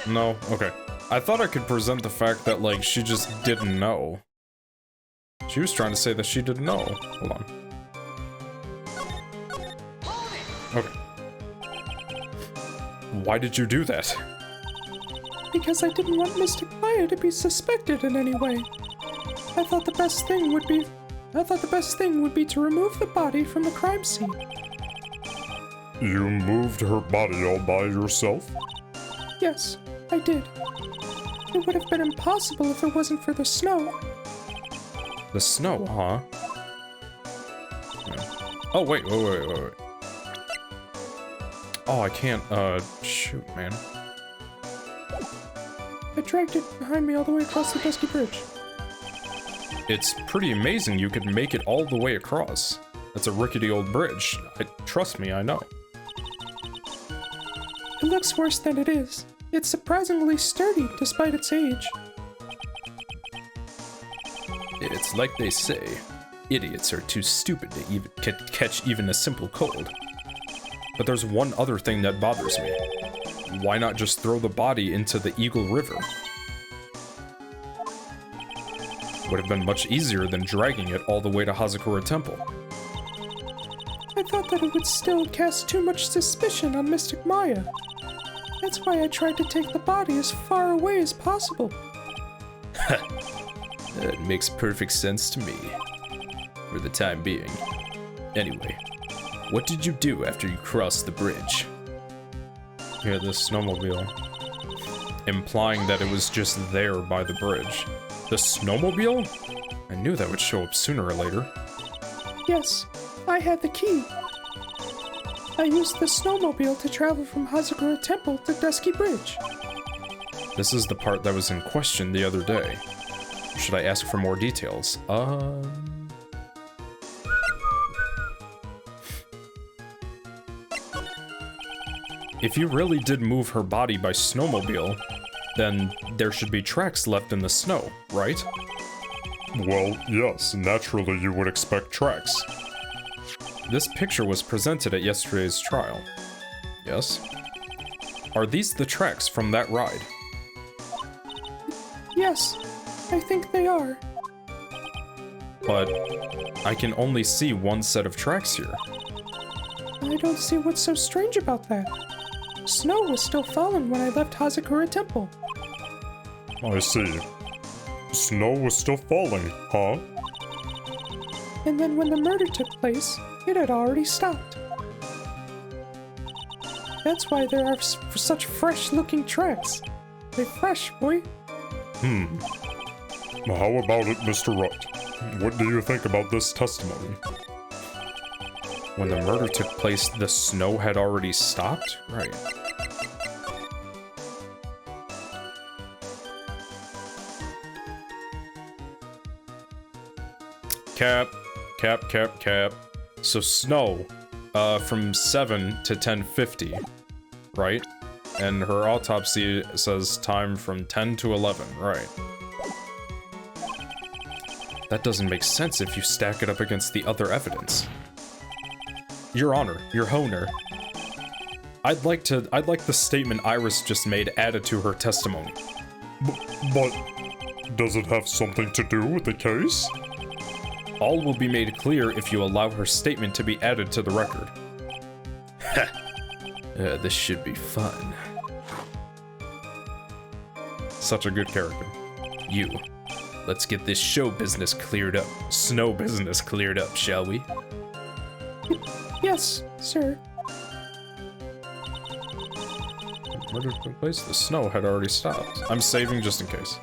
No? Okay. I thought I could present the fact that, like, she just didn't know. She was trying to say that she didn't know. Hold on. Okay. Why did you do that? Because I didn't want Mystic Maya to be suspected in any way. I thought the best thing would be to remove the body from the crime scene. You moved her body all by yourself? Yes, I did. It would have been impossible if it wasn't for the snow. The snow, huh? Oh, wait. Oh, I can't, shoot, man. I dragged it behind me all the way across the dusky bridge. It's pretty amazing you could make it all the way across. That's a rickety old bridge. Trust me, I know. It looks worse than it is. It's surprisingly sturdy despite its age. It's like they say, idiots are too stupid to even catch even a simple cold. But there's one other thing that bothers me. Why not just throw the body into the Eagle River? Would have been much easier than dragging it all the way to Hazakura Temple. I thought that it would still cast too much suspicion on Mystic Maya. That's why I tried to take the body as far away as possible. That makes perfect sense to me. For the time being. Anyway, what did you do after you crossed the bridge? Yeah, the snowmobile. Implying that it was just there by the bridge. The snowmobile? I knew that would show up sooner or later. Yes, I had the key. I used the snowmobile to travel from Hazakura Temple to Dusky Bridge. This is the part that was in question the other day. Should I ask for more details? If you really did move her body by snowmobile, then there should be tracks left in the snow, right? Well, yes, naturally you would expect tracks. This picture was presented at yesterday's trial. Yes? Are these the tracks from that ride? Yes, I think they are. But I can only see one set of tracks here. I don't see what's so strange about that. Snow was still falling when I left Hazakura Temple. I see. Snow was still falling, huh? And then when the murder took place, it had already stopped. That's why there are such fresh-looking tracks. They're fresh, boy. How about it, Mr. Wright? What do you think about this testimony? When the murder took place, the snow had already stopped? Right. Cap. So snow, from 7 to 10:50, right? And her autopsy says time from 10 to 11, right. That doesn't make sense if you stack it up against the other evidence. Your Honor, Your Honor, I'd like the statement Iris just made added to her testimony. But does it have something to do with the case? All will be made clear if you allow her statement to be added to the record. This should be fun. Such a good character. You. Let's get this show business cleared up. Snow business cleared up, shall we? Yes, sir. Murder took place. The snow had already stopped. I'm saving just in case.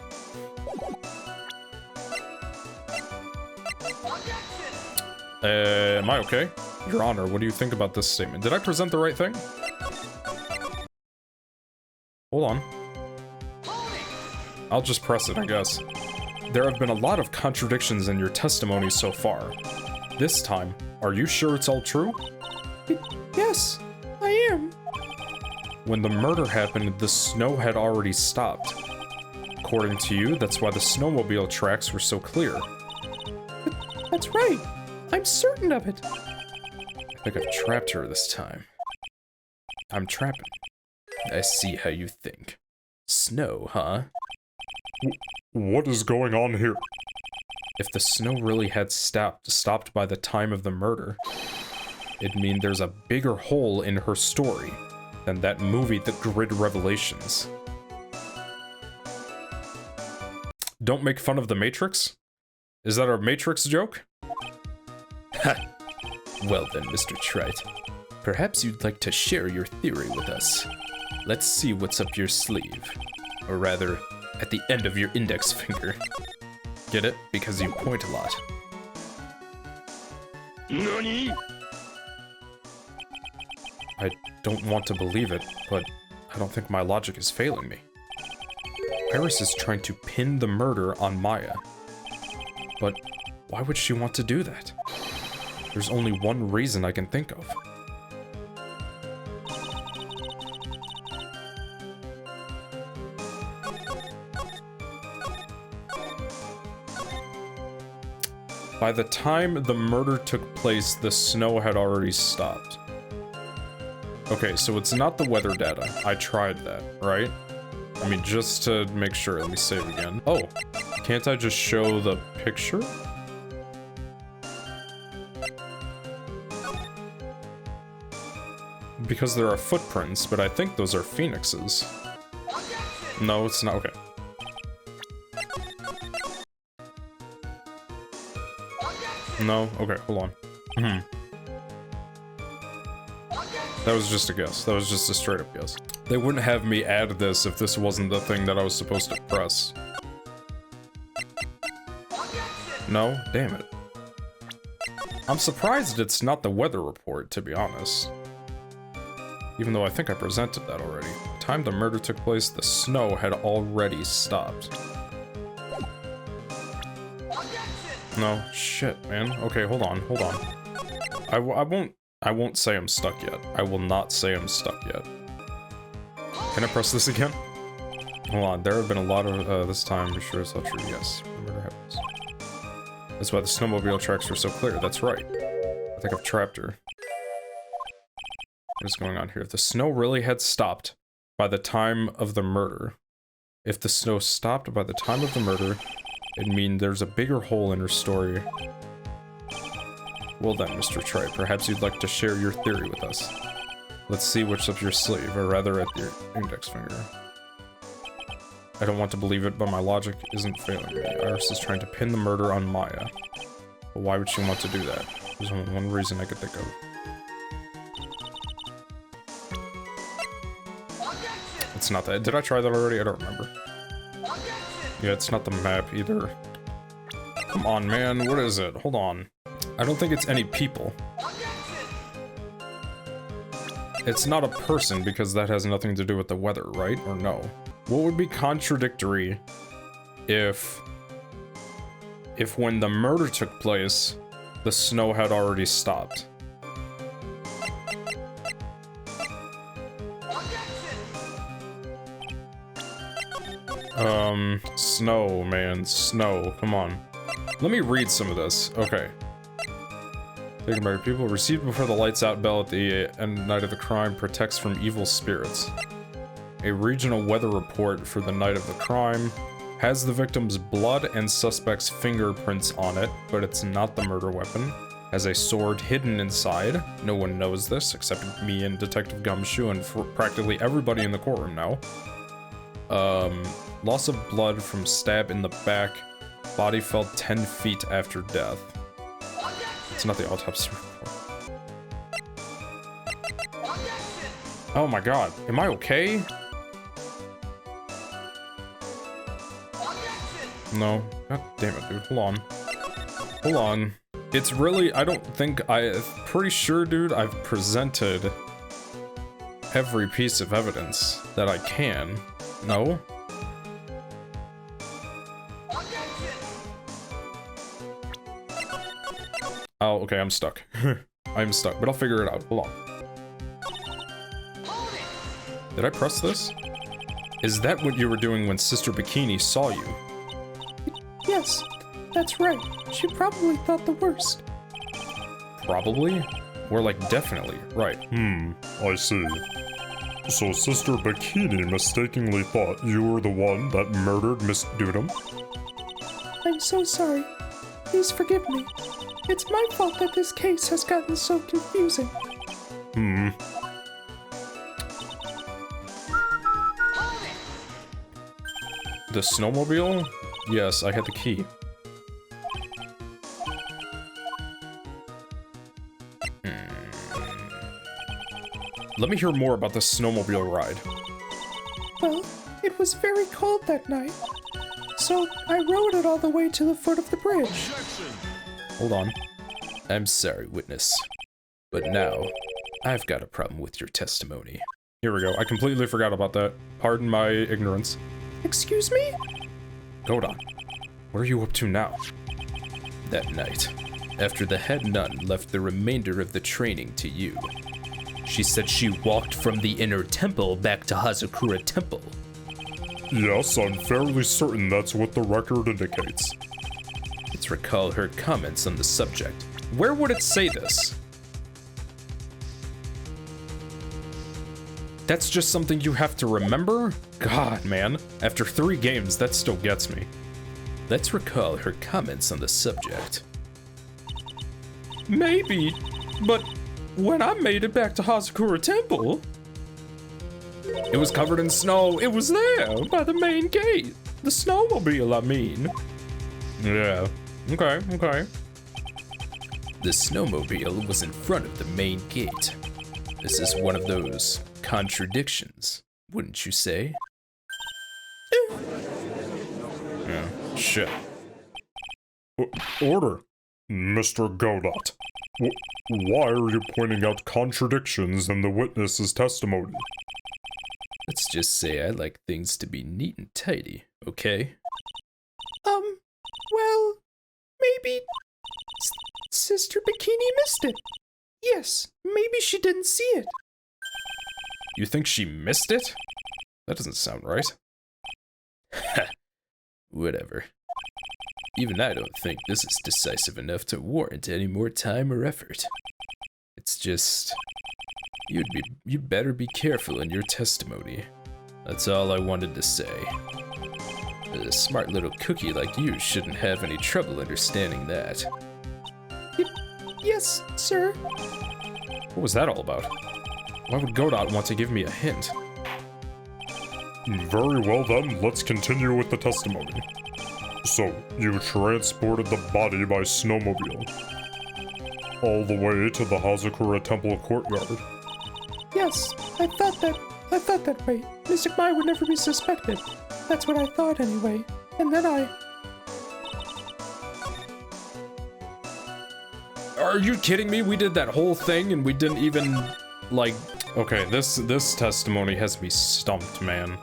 Am I okay? Your Honor, what do you think about this statement? Did I present the right thing? Hold on. I'll just press it, I guess. There have been a lot of contradictions in your testimony so far. This time, are you sure it's all true? Yes, I am. When the murder happened, the snow had already stopped. According to you, that's why the snowmobile tracks were so clear. That's right. I'm certain of it. I think I've trapped her this time. I'm trapping. I see how you think. Snow, huh? What is going on here? If the snow really had stopped by the time of the murder, it'd mean there's a bigger hole in her story than that movie, The Grid Revelations. Don't make fun of the Matrix? Is that a Matrix joke? Ha! Well then, Mr. Trite. Perhaps you'd like to share your theory with us. Let's see what's up your sleeve. Or rather, at the end of your index finger. Get it? Because you point a lot. NANI? I don't want to believe it, but I don't think my logic is failing me. Iris is trying to pin the murder on Maya. But why would she want to do that? There's only one reason I can think of. By the time the murder took place, the snow had already stopped. Okay, so it's not the weather data. I tried that, right? I mean, just to make sure, let me save again. Oh, can't I just show the picture? Because there are footprints, but I think those are phoenixes. No, it's not. Okay. No? Okay, hold on. That was just a guess. That was just a straight up guess. They wouldn't have me add this if this wasn't the thing that I was supposed to press. No? Damn it. I'm surprised it's not the weather report, to be honest. Even though I think I presented that already. The time the murder took place, the snow had already stopped. No, shit, man. Okay, hold on. I won't say I'm stuck yet. I will not say I'm stuck yet. Can I press this again? Hold on, there have been a lot of, this time, I'm sure it's not true, yes. The murder happens. That's why the snowmobile tracks were so clear, that's right. I think I've trapped her. What is going on here? If the snow really had stopped by the time of the murder, if the snow stopped by the time of the murder, it'd mean there's a bigger hole in her story. Well then, Mr. Trite, perhaps you'd like to share your theory with us. Let's see what's up your sleeve, or rather at your index finger. I don't want to believe it, but my logic isn't failing me. Iris is trying to pin the murder on Maya. But why would she want to do that? There's only one reason I could think of. It's not that. Did I try that already? I don't remember. Yeah, it's not the map either. Come on, man. What is it? Hold on. I don't think it's any people. It's not a person because that has nothing to do with the weather, right? Or no? What would be contradictory if when the murder took place, the snow had already stopped? Snow, man. Snow. Come on. Let me read some of this. Okay. Taken by people. Received before the lights out bell at the night of the crime. Protects from evil spirits. A regional weather report for the night of the crime. Has the victim's blood and suspect's fingerprints on it, but it's not the murder weapon. Has a sword hidden inside. No one knows this except me and Detective Gumshoe and practically everybody in the courtroom now. Loss of blood from stab in the back. Body fell 10 feet after death. It's not the autopsy report. Oh my god. Am I okay? No. God damn it, dude. Hold on. Hold on. It's really, I'm pretty sure, dude, I've presented every piece of evidence that I can. No? Oh, okay, I'm stuck. I'm stuck, but I'll figure it out. Hold on. Did I press this? Is that what you were doing when Sister Bikini saw you? Yes, that's right. She probably thought the worst. Probably? Or like definitely, right. I see. So Sister Bikini mistakenly thought you were the one that murdered Miss Dudum? I'm so sorry. Please forgive me. It's my fault that this case has gotten so confusing. The snowmobile? Yes, I had the key. Let me hear more about the snowmobile ride. Well, it was very cold that night, so I rode it all the way to the foot of the bridge. Hold on. I'm sorry, witness. But now, I've got a problem with your testimony. Here we go. I completely forgot about that. Pardon my ignorance. Excuse me? Godot, what are you up to now? That night, after the head nun left the remainder of the training to you, she said she walked from the inner temple back to Hazakura Temple. Yes, I'm fairly certain that's what the record indicates. Let's recall her comments on the subject. Where would it say this? That's just something you have to remember? God, man. After 3 games, that still gets me. Let's recall her comments on the subject. Maybe, but when I made it back to Hazakura Temple, it was covered in snow. It was there by the main gate. The snowmobile, I mean. Yeah. Okay, okay. The snowmobile was in front of the main gate. This is one of those contradictions, wouldn't you say? Yeah, shit. Order, Mr. Godot. Why are you pointing out contradictions in the witness's testimony? Let's just say I like things to be neat and tidy, okay? Well, maybe Sister Bikini missed it. Yes, maybe she didn't see it. You think she missed it? That doesn't sound right. Whatever. Even I don't think this is decisive enough to warrant any more time or effort. It's just... You'd better be careful in your testimony. That's all I wanted to say. A smart little cookie like you shouldn't have any trouble understanding that. Yes, sir. What was that all about? Why would Godot want to give me a hint? Very well then, let's continue with the testimony. So, you transported the body by snowmobile all the way to the Hazakura Temple courtyard. Yes, I thought that way. Mr. Mai would never be suspected. That's what I thought anyway. And then Are you kidding me? We did that whole thing and we didn't even, like... Okay, this testimony has me stumped, man.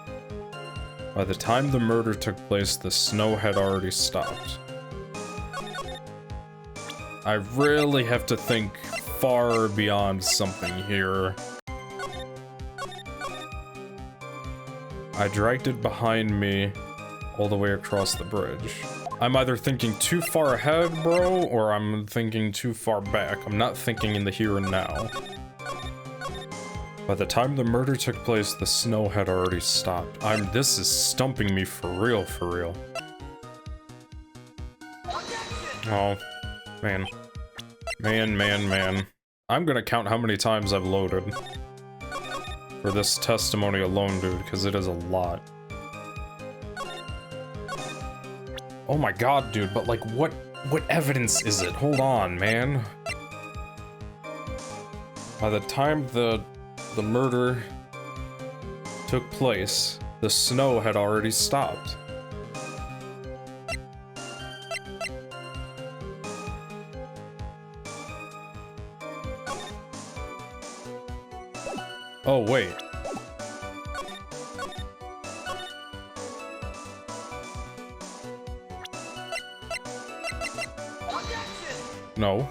By the time the murder took place, the snow had already stopped. I really have to think far beyond something here. I dragged it behind me all the way across the bridge. I'm either thinking too far ahead, bro, or I'm thinking too far back. I'm not thinking in the here and now. By the time the murder took place, the snow had already stopped. This is stumping me for real, for real. Oh, man. Man. I'm gonna count how many times I've loaded for this testimony alone, dude, because it is a lot. Oh my god, dude, but like, what evidence is it? Hold on, man. By the time the murder took place, the snow had already stopped. Oh, wait. No.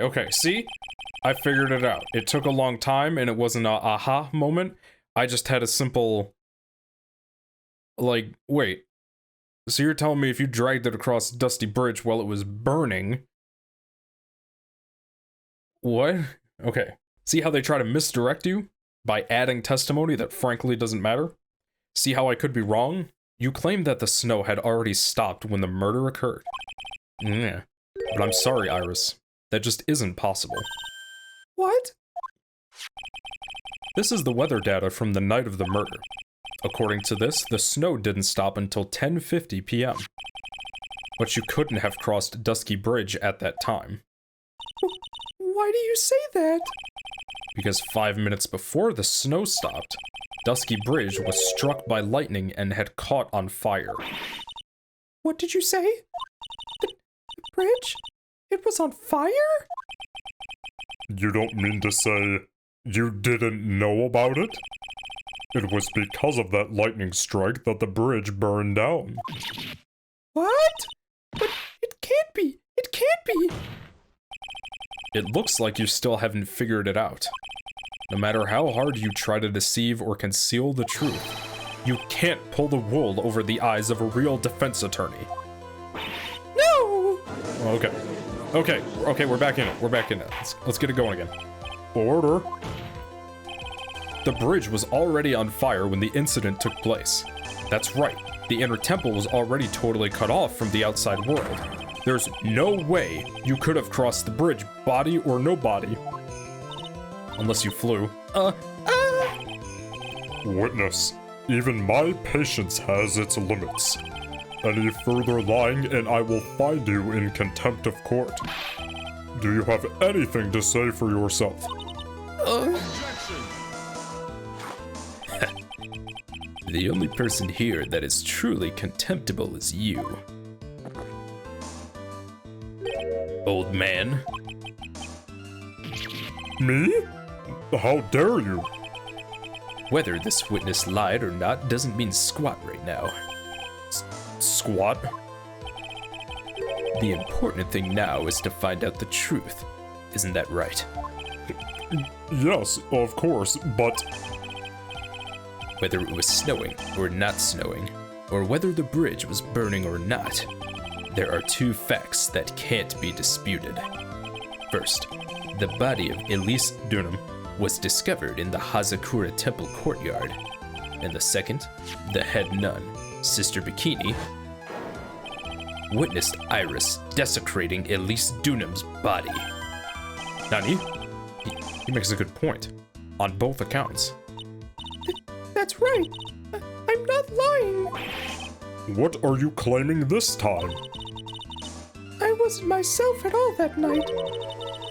Okay. See? I figured it out. It took a long time and it wasn't a aha moment. I just had a simple... Like, wait. So you're telling me if you dragged it across Dusty Bridge while it was burning... What? Okay. See how they try to misdirect you? By adding testimony that frankly doesn't matter? See how I could be wrong? You claim that the snow had already stopped when the murder occurred. Yeah. But I'm sorry, Iris. That just isn't possible. What? This is the weather data from the night of the murder. According to this, the snow didn't stop until 10:50 p.m. But you couldn't have crossed Dusky Bridge at that time. Why do you say that? Because 5 minutes before the snow stopped, Dusky Bridge was struck by lightning and had caught on fire. What did you say? The bridge? It was on fire? You don't mean to say you didn't know about it? It was because of that lightning strike that the bridge burned down. What? But it can't be! It can't be! It looks like you still haven't figured it out. No matter how hard you try to deceive or conceal the truth, you can't pull the wool over the eyes of a real defense attorney. No! Okay, we're back in it. Let's get it going again. Order. The bridge was already on fire when the incident took place. That's right, the inner temple was already totally cut off from the outside world. There's no way you could have crossed the bridge, body or no body. Unless you flew. Witness, even my patience has its limits. Any further lying and I will find you in contempt of court. Do you have anything to say for yourself? The only person here that is truly contemptible is you. Old man. Me? How dare you? Whether this witness lied or not doesn't mean squat right now. Squat? The important thing now is to find out the truth. Isn't that right? Yes, of course, but... Whether it was snowing or not snowing, or whether the bridge was burning or not, there are two facts that can't be disputed. First, the body of Elise Dunham was discovered in the Hazakura Temple courtyard. And the second, the head nun, Sister Bikini, witnessed Iris desecrating Elise Dunham's body. Nani? He makes a good point. On both accounts. That's right. I'm not lying. What are you claiming this time? I wasn't myself at all that night.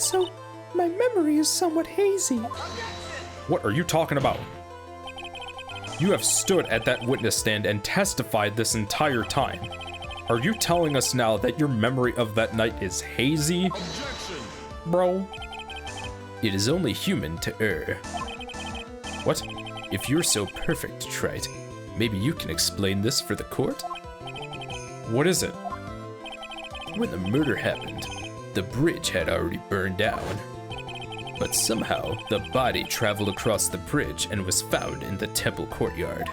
So, my memory is somewhat hazy. What are you talking about? You have stood at that witness stand and testified this entire time. Are you telling us now that your memory of that night is hazy? Objection. Bro. It is only human to err. What? If you're so perfect, Trite, maybe you can explain this for the court? What is it? When the murder happened, the bridge had already burned down. But somehow, the body traveled across the bridge and was found in the temple courtyard.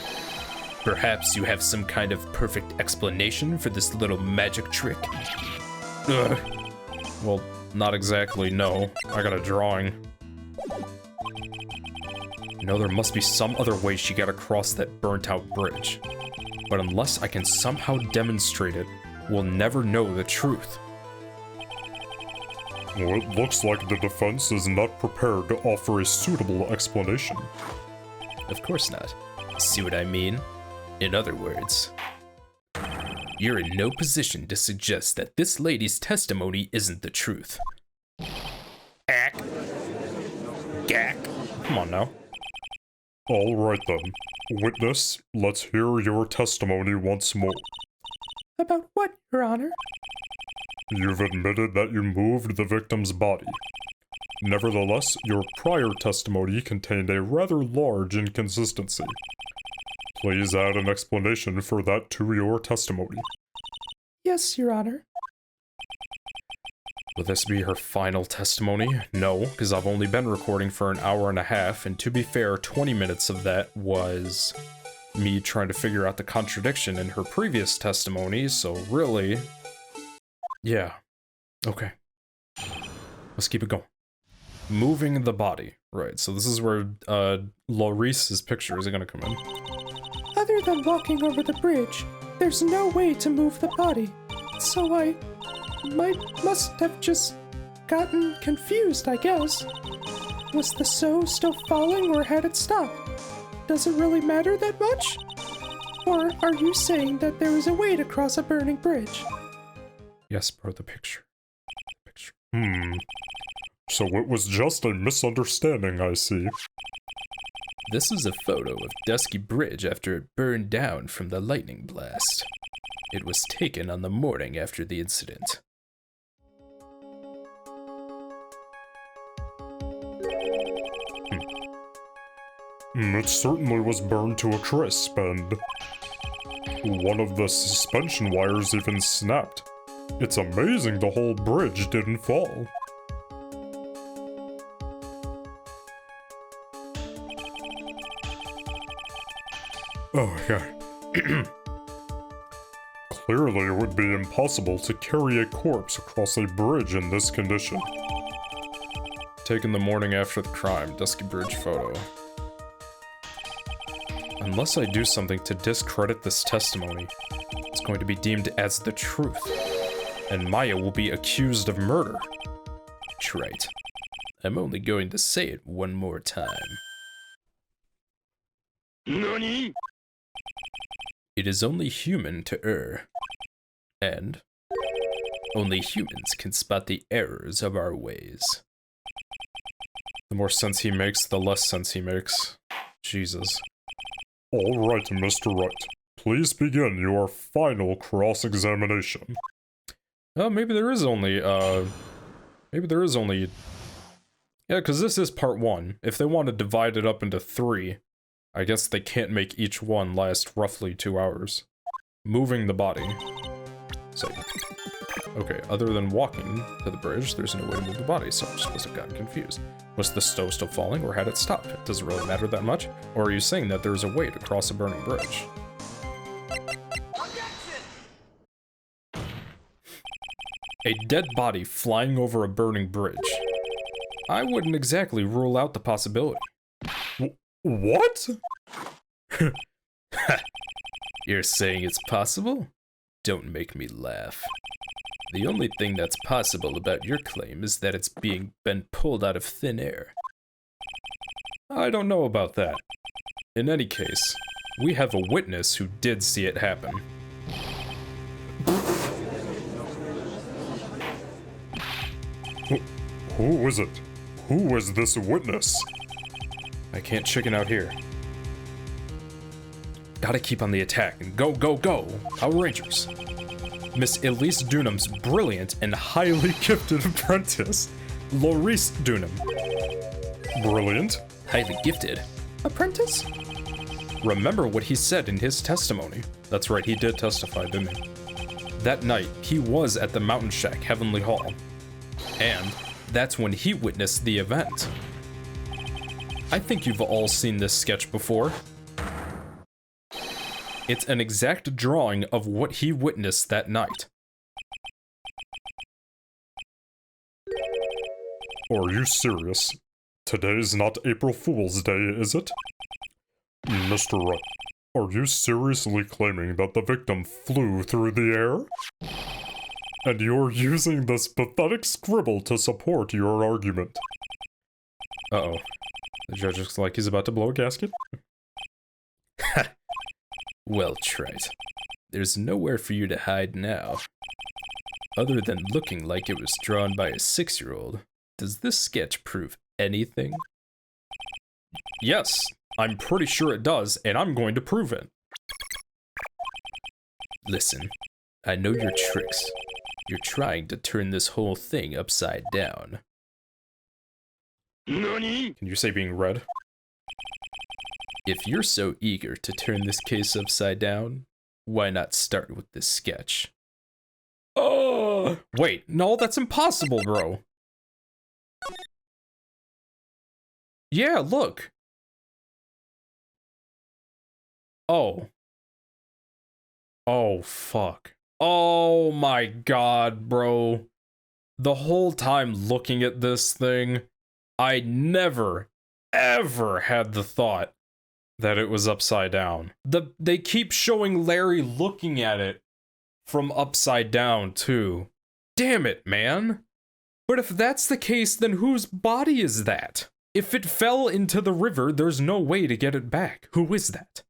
Perhaps you have some kind of perfect explanation for this little magic trick? Ugh. Well, not exactly, no. I got a drawing. You know, there must be some other way she got across that burnt-out bridge. But unless I can somehow demonstrate it, we'll never know the truth. Well, it looks like the defense is not prepared to offer a suitable explanation. Of course not. See what I mean? In other words, you're in no position to suggest that this lady's testimony isn't the truth. Ack. Gack. Come on now. All right then. Witness, let's hear your testimony once more. About what, Your Honor? You've admitted that you moved the victim's body. Nevertheless, your prior testimony contained a rather large inconsistency. Please add an explanation for that to your testimony. Yes, Your Honor. Will this be her final testimony? No, because I've only been recording for an hour and a half, and to be fair, 20 minutes of that was me trying to figure out the contradiction in her previous testimony, so really... Yeah. Okay. Let's keep it going. Moving the body. Right, so this is where, Laurice's picture is gonna come in. Other than walking over the bridge, there's no way to move the body. So I must have just gotten confused, I guess. Was the sew still falling or had it stopped? Does it really matter that much? Or are you saying that there is a way to cross a burning bridge? Yes, bro, the picture. So it was just a misunderstanding, I see. This is a photo of Dusky Bridge after it burned down from the lightning blast. It was taken on the morning after the incident. It certainly was burned to a crisp, and one of the suspension wires even snapped. It's amazing the whole bridge didn't fall. Oh, yeah. Clearly, it would be impossible to carry a corpse across a bridge in this condition. Taken the morning after the crime, Dusky Bridge photo. Unless I do something to discredit this testimony, it's going to be deemed as the truth, and Maya will be accused of murder. That's right. I'm only going to say it one more time. NANI?! It is only human to err. And only humans can spot the errors of our ways. The more sense he makes, the less sense he makes. Jesus. All right, Mr. Wright. Please begin your final cross-examination. Maybe there is only, yeah, because this is part 1. If they want to divide it up into 3, I guess they can't make each one last roughly 2 hours. Moving the body. So, okay, other than walking to the bridge, there's no way to move the body, so I'm supposed to have gotten confused. Was the stove still falling, or had it stopped? Does it really matter that much? Or are you saying that there's a way to cross a burning bridge? A dead body flying over a burning bridge. I wouldn't exactly rule out the possibility. What? You're saying it's possible? Don't make me laugh. The only thing that's possible about your claim is that it's been pulled out of thin air. I don't know about that. In any case, we have a witness who did see it happen. Who is it? Who is this witness? I can't chicken out here. Gotta keep on the attack and go, go, go! Power Rangers! Miss Elise Dunham's brilliant and highly gifted apprentice, Laurice Dunham. Brilliant? Highly gifted. Apprentice? Remember what he said in his testimony. That's right, he did testify, didn't he? that night he was at the Mountain Shack Heavenly Hall, and that's when he witnessed the event. I think you've all seen this sketch before. It's an exact drawing of what he witnessed that night. Are you serious? Today's not April Fool's Day, is it? Mr. Wright, are you seriously claiming that the victim flew through the air? And you're using this pathetic scribble to support your argument. Uh-oh. The judge looks like he's about to blow a gasket. Well, Trite, there's nowhere for you to hide now. Other than looking like it was drawn by a 6-year-old, does this sketch prove anything? Yes, I'm pretty sure it does, and I'm going to prove it. Listen, I know your tricks. You're trying to turn this whole thing upside down. Can you say being red? If you're so eager to turn this case upside down, why not start with this sketch? Oh! Wait, no, that's impossible, bro. Yeah, look. Oh. Oh, fuck. Oh my god, bro. The whole time looking at this thing, I never, ever had the thought that it was upside down. They keep showing Larry looking at it from upside down, too. Damn it, man. But if that's the case, then whose body is that? If it fell into the river, there's no way to get it back. Who is that?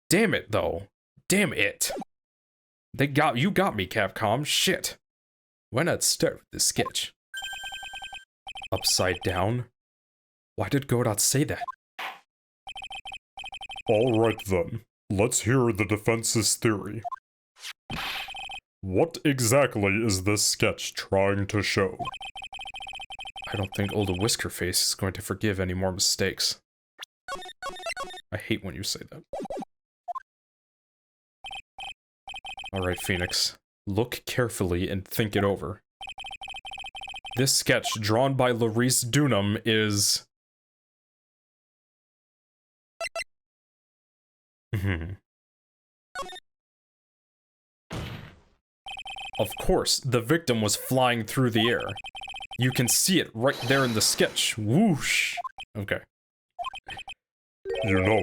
Damn it, though. Damn it. You got me, Capcom. Shit. Why not start with the sketch? Upside down? Why did Godot say that? Alright then, let's hear the defense's theory. What exactly is this sketch trying to show? I don't think old Whiskerface is going to forgive any more mistakes. I hate when you say that. Alright, Phoenix. Look carefully and think it over. This sketch, drawn by Laurice Dunham, is... Of course, the victim was flying through the air. You can see it right there in the sketch. Whoosh. Okay. You know,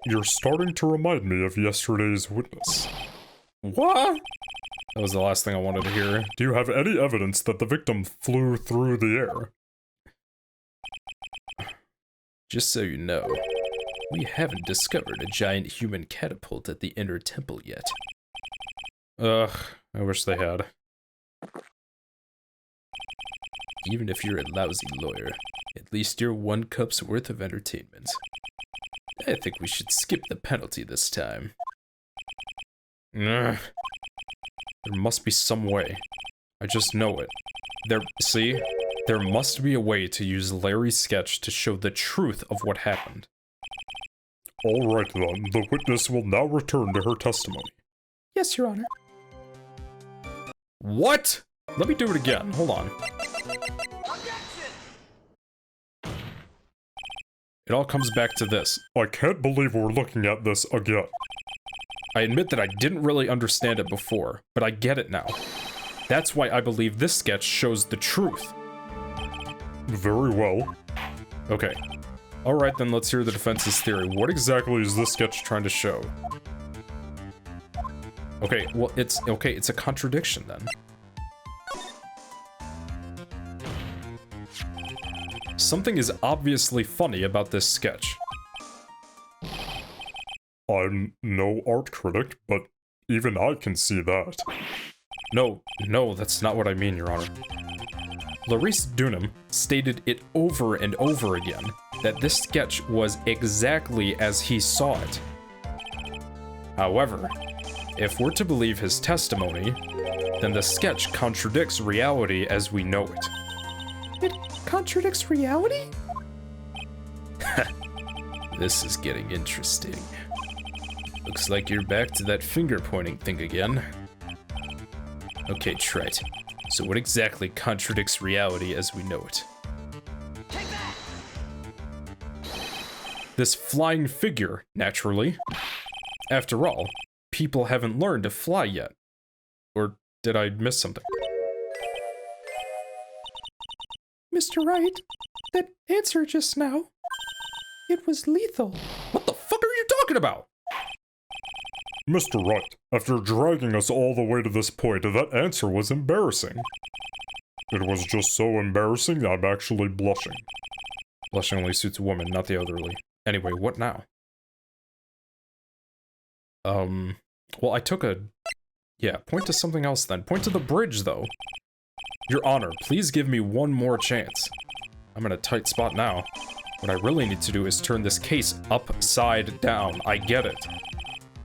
you're starting to remind me of yesterday's witness. What? That was the last thing I wanted to hear. Do you have any evidence that the victim flew through the air? Just so you know, we haven't discovered a giant human catapult at the inner temple yet. Ugh, I wish they had. Even if you're a lousy lawyer, at least you're 1 cup's worth of entertainment. I think we should skip the penalty this time. Ugh. There must be some way. I just know it. See? There must be a way to use Larry's sketch to show the truth of what happened. Alright then, the witness will now return to her testimony. Yes, Your Honor. What? Let me do it again. Hold on. It all comes back to this. I can't believe we're looking at this again. I admit that I didn't really understand it before, but I get it now. That's why I believe this sketch shows the truth. Very well. Okay. Alright then, let's hear the defense's theory. What exactly is this sketch trying to show? Okay, well, it's a contradiction then. Something is obviously funny about this sketch. I'm no art critic, but even I can see that. No, that's not what I mean, Your Honor. Laurice Dunham stated it over and over again that this sketch was exactly as he saw it. However, if we're to believe his testimony, then the sketch contradicts reality as we know it. It contradicts reality? This is getting interesting. Looks like you're back to that finger-pointing thing again. Okay, Tret. So what exactly contradicts reality as we know it? This flying figure, naturally. After all, people haven't learned to fly yet. Or did I miss something? Mr. Wright, that answer just now, it was lethal. What the fuck are you talking about? Mr. Wright, after dragging us all the way to this point, that answer was embarrassing. It was just so embarrassing, I'm actually blushing. Blushing only suits a woman, not the elderly. Anyway, what now? Well, I took a... Yeah, point to something else then. Point to the bridge, though. Your Honor, please give me one more chance. I'm in a tight spot now. What I really need to do is turn this case upside down. I get it.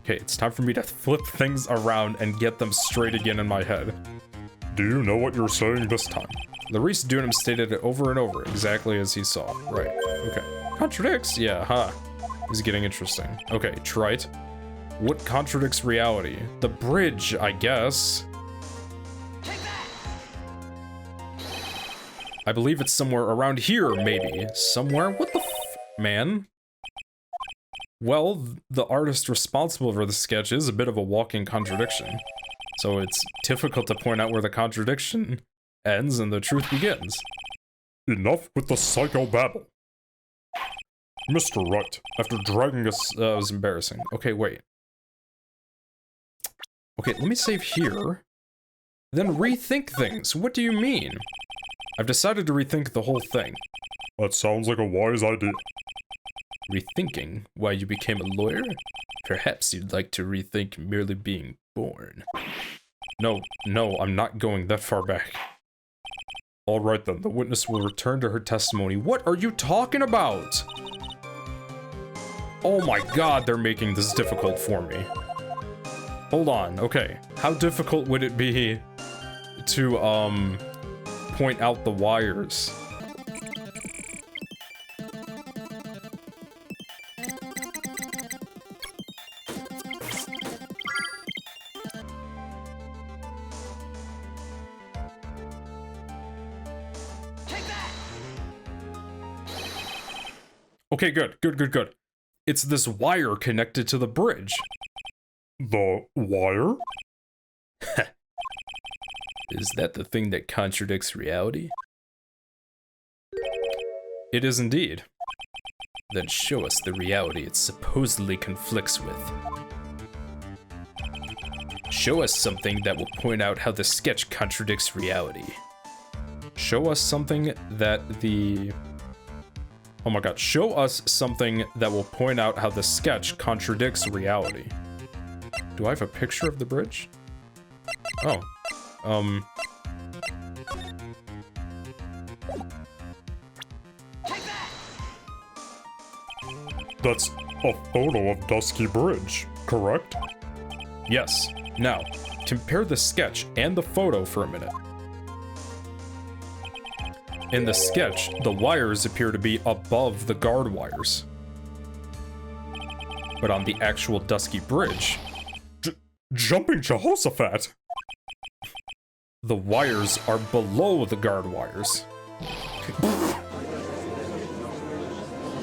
Okay, it's time for me to flip things around and get them straight again in my head. Do you know what you're saying this time? Larice Dunham stated it over and over, exactly as he saw. Right, okay. Contradicts? Yeah, huh. This is getting interesting. Okay, trite. What contradicts reality? The bridge, I guess. I believe it's somewhere around here, maybe. Somewhere? What the man? Well, the artist responsible for the sketch is a bit of a walking contradiction. So it's difficult to point out where the contradiction ends and the truth begins. Enough with the psychobabble. Mr. Wright, after dragging us... That was embarrassing. Okay, wait. Okay, let me save here. Then rethink things. What do you mean? I've decided to rethink the whole thing. That sounds like a wise idea. Rethinking why you became a lawyer? Perhaps you'd like to rethink merely being born. No, I'm not going that far back. Alright then, the witness will return to her testimony. What are you talking about? Oh my god, they're making this difficult for me. Hold on, okay. How difficult would it be to, point out the wires? Okay, good. It's this wire connected to the bridge. The wire? Is that the thing that contradicts reality? It is indeed. Then show us the reality it supposedly conflicts with. Show us something that will point out how the sketch contradicts reality. Show us something that the... Oh my god, show us something that will point out how the sketch contradicts reality. Do I have a picture of the bridge? Oh. That's a photo of Dusky Bridge, correct? Yes. Now, compare the sketch and the photo for a minute. In the sketch, the wires appear to be above the guard wires. But on the actual Dusky Bridge... Jumping Jehoshaphat! The wires are below the guard wires.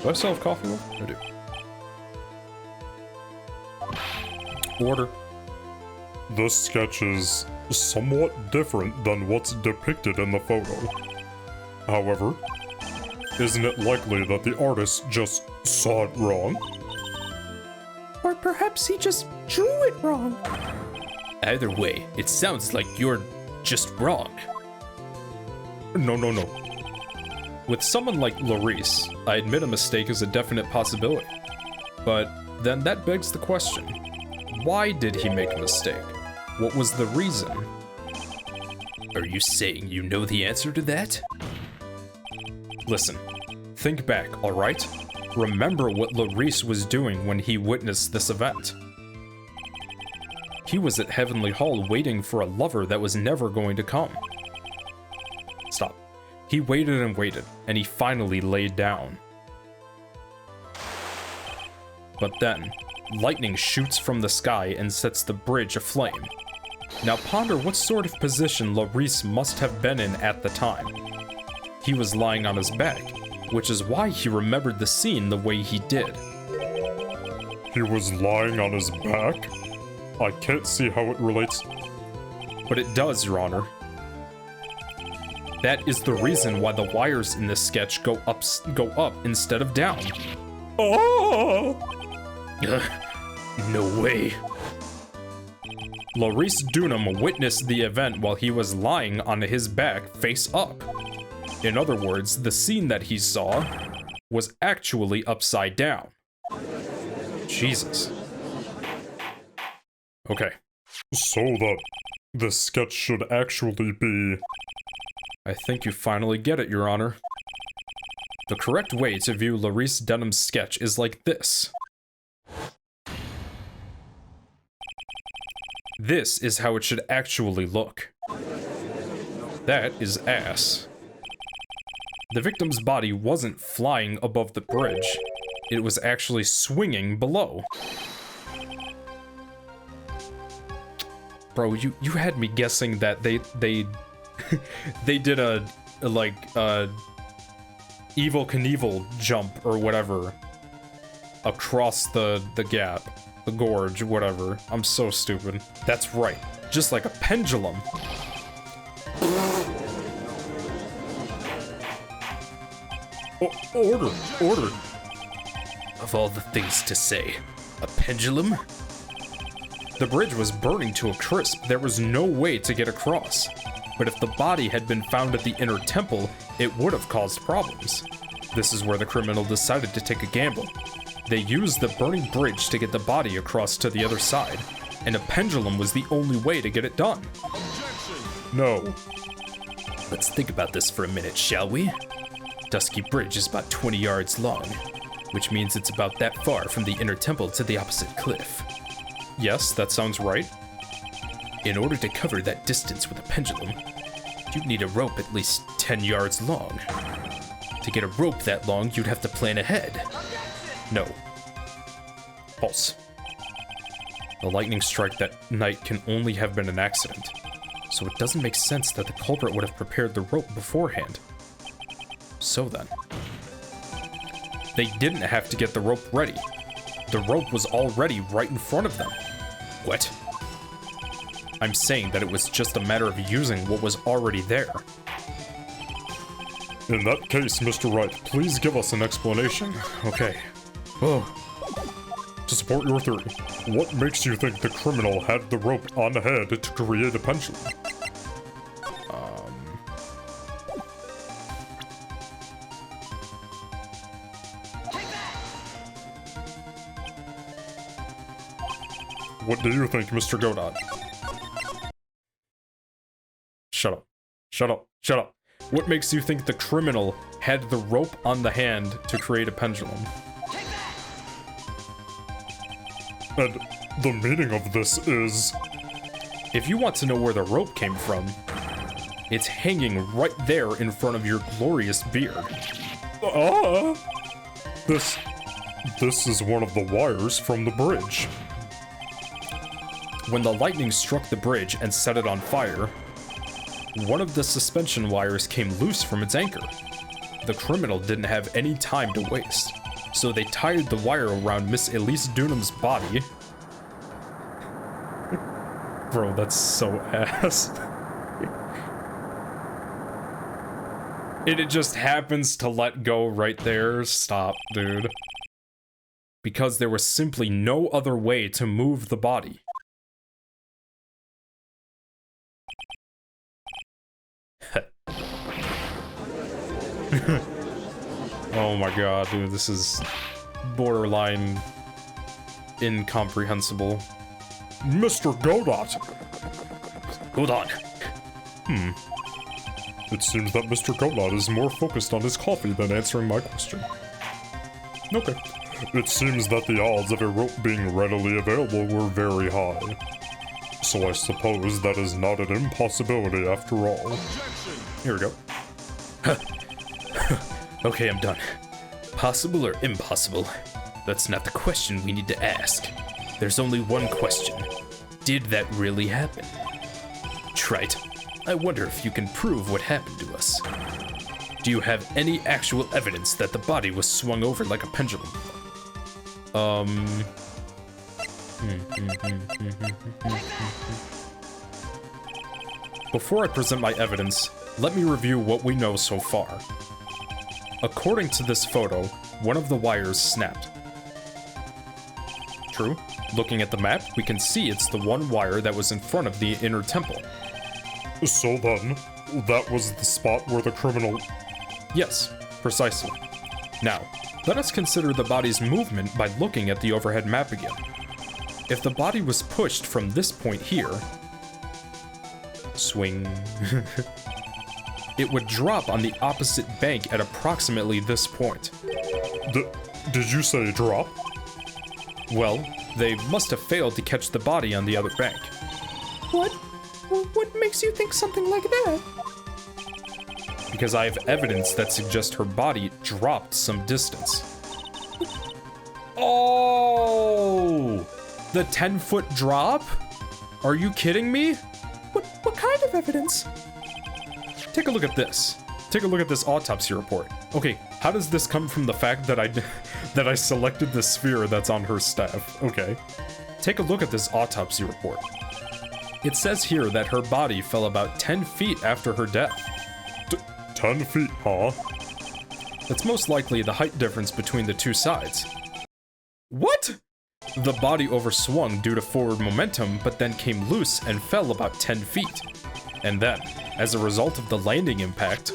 Do I still have coffee left? I do. Order. This sketch is somewhat different than what's depicted in the photo. However, isn't it likely that the artist just saw it wrong? Or perhaps he just drew it wrong. Either way, it sounds like you're just wrong. No. With someone like Larice, I admit a mistake is a definite possibility. But then that begs the question, why did he make a mistake? What was the reason? Are you saying you know the answer to that? Listen, think back, alright? Remember what Larice was doing when he witnessed this event. He was at Heavenly Hall waiting for a lover that was never going to come. Stop. He waited and waited, and he finally laid down. But then, lightning shoots from the sky and sets the bridge aflame. Now ponder what sort of position Laurice must have been in at the time. He was lying on his back, which is why he remembered the scene the way he did. He was lying on his back? I can't see how it relates. But it does, Your Honor. That is the reason why the wires in this sketch go up instead of down. Oh! No way. Laurice Dunham witnessed the event while he was lying on his back face up. In other words, the scene that he saw was actually upside down. Jesus. Okay. So the sketch should actually be... I think you finally get it, Your Honor. The correct way to view Laurice Dunham's sketch is like this. This is how it should actually look. That is ass. The victim's body wasn't flying above the bridge. It was actually swinging below. Bro, you had me guessing that they they did a Evel Knievel jump or whatever across the gap, the gorge, whatever. I'm so stupid. That's right. Just like a pendulum. Order. Of all the things to say, a pendulum? The bridge was burning to a crisp. There was no way to get across. But if the body had been found at the inner temple, it would have caused problems. This is where the criminal decided to take a gamble. They used the burning bridge to get the body across to the other side, and a pendulum was the only way to get it done. No. Let's think about this for a minute, shall we? Dusky Bridge is about 20 yards long, which means it's about that far from the inner temple to the opposite cliff. Yes, that sounds right. In order to cover that distance with a pendulum, you'd need a rope at least 10 yards long. To get a rope that long, you'd have to plan ahead. No. False. The lightning strike that night can only have been an accident, so it doesn't make sense that the culprit would have prepared the rope beforehand. So then, they didn't have to get the rope ready. The rope was already right in front of them. What? I'm saying that it was just a matter of using what was already there. In that case, Mr. Wright, please give us an explanation. Okay. To support your theory, what makes you think the criminal had the rope on ahead to create a pendulum? What do you think, Mr. Godot? Shut up. Shut up. Shut up. What makes you think the criminal had the rope on the hand to create a pendulum? And the meaning of this is... If you want to know where the rope came from, it's hanging right there in front of your glorious beard. This is one of the wires from the bridge. When the lightning struck the bridge and set it on fire, one of the suspension wires came loose from its anchor. The criminal didn't have any time to waste, so they tied the wire around Miss Elise Dunham's body. Bro, that's so ass. And it just happens to let go right there. Stop, dude. Because there was simply no other way to move the body. Oh my god, dude, this is borderline incomprehensible. Mr. Godot! Hold on. It seems that Mr. Godot is more focused on his coffee than answering my question. Okay. It seems that the odds of a rope being readily available were very high. So I suppose that is not an impossibility after all. Here we go. Okay, I'm done. Possible or impossible? That's not the question we need to ask. There's only one question. Did that really happen? Trite. I wonder if you can prove what happened to us. Do you have any actual evidence that the body was swung over like a pendulum? Before I present my evidence, let me review what we know so far. According to this photo, one of the wires snapped. True. Looking at the map, we can see it's the one wire that was in front of the inner temple. So then, that was the spot where the criminal... Yes, precisely. Now, let us consider the body's movement by looking at the overhead map again. If the body was pushed from this point here... Swing... it would drop on the opposite bank at approximately this point. Did you say drop? Well, they must have failed to catch the body on the other bank. What? What makes you think something like that? Because I have evidence that suggests her body dropped some distance. Oh! The 10-foot drop? Are you kidding me? What kind of evidence? Take a look at this. Take a look at this autopsy report. Okay, how does this come from the fact that I selected the sphere that's on her staff? Okay. Take a look at this autopsy report. It says here that her body fell about 10 feet after her death. 10 feet, huh? That's most likely the height difference between the two sides. What? The body overswung due to forward momentum, but then came loose and fell about 10 feet. And then, as a result of the landing impact,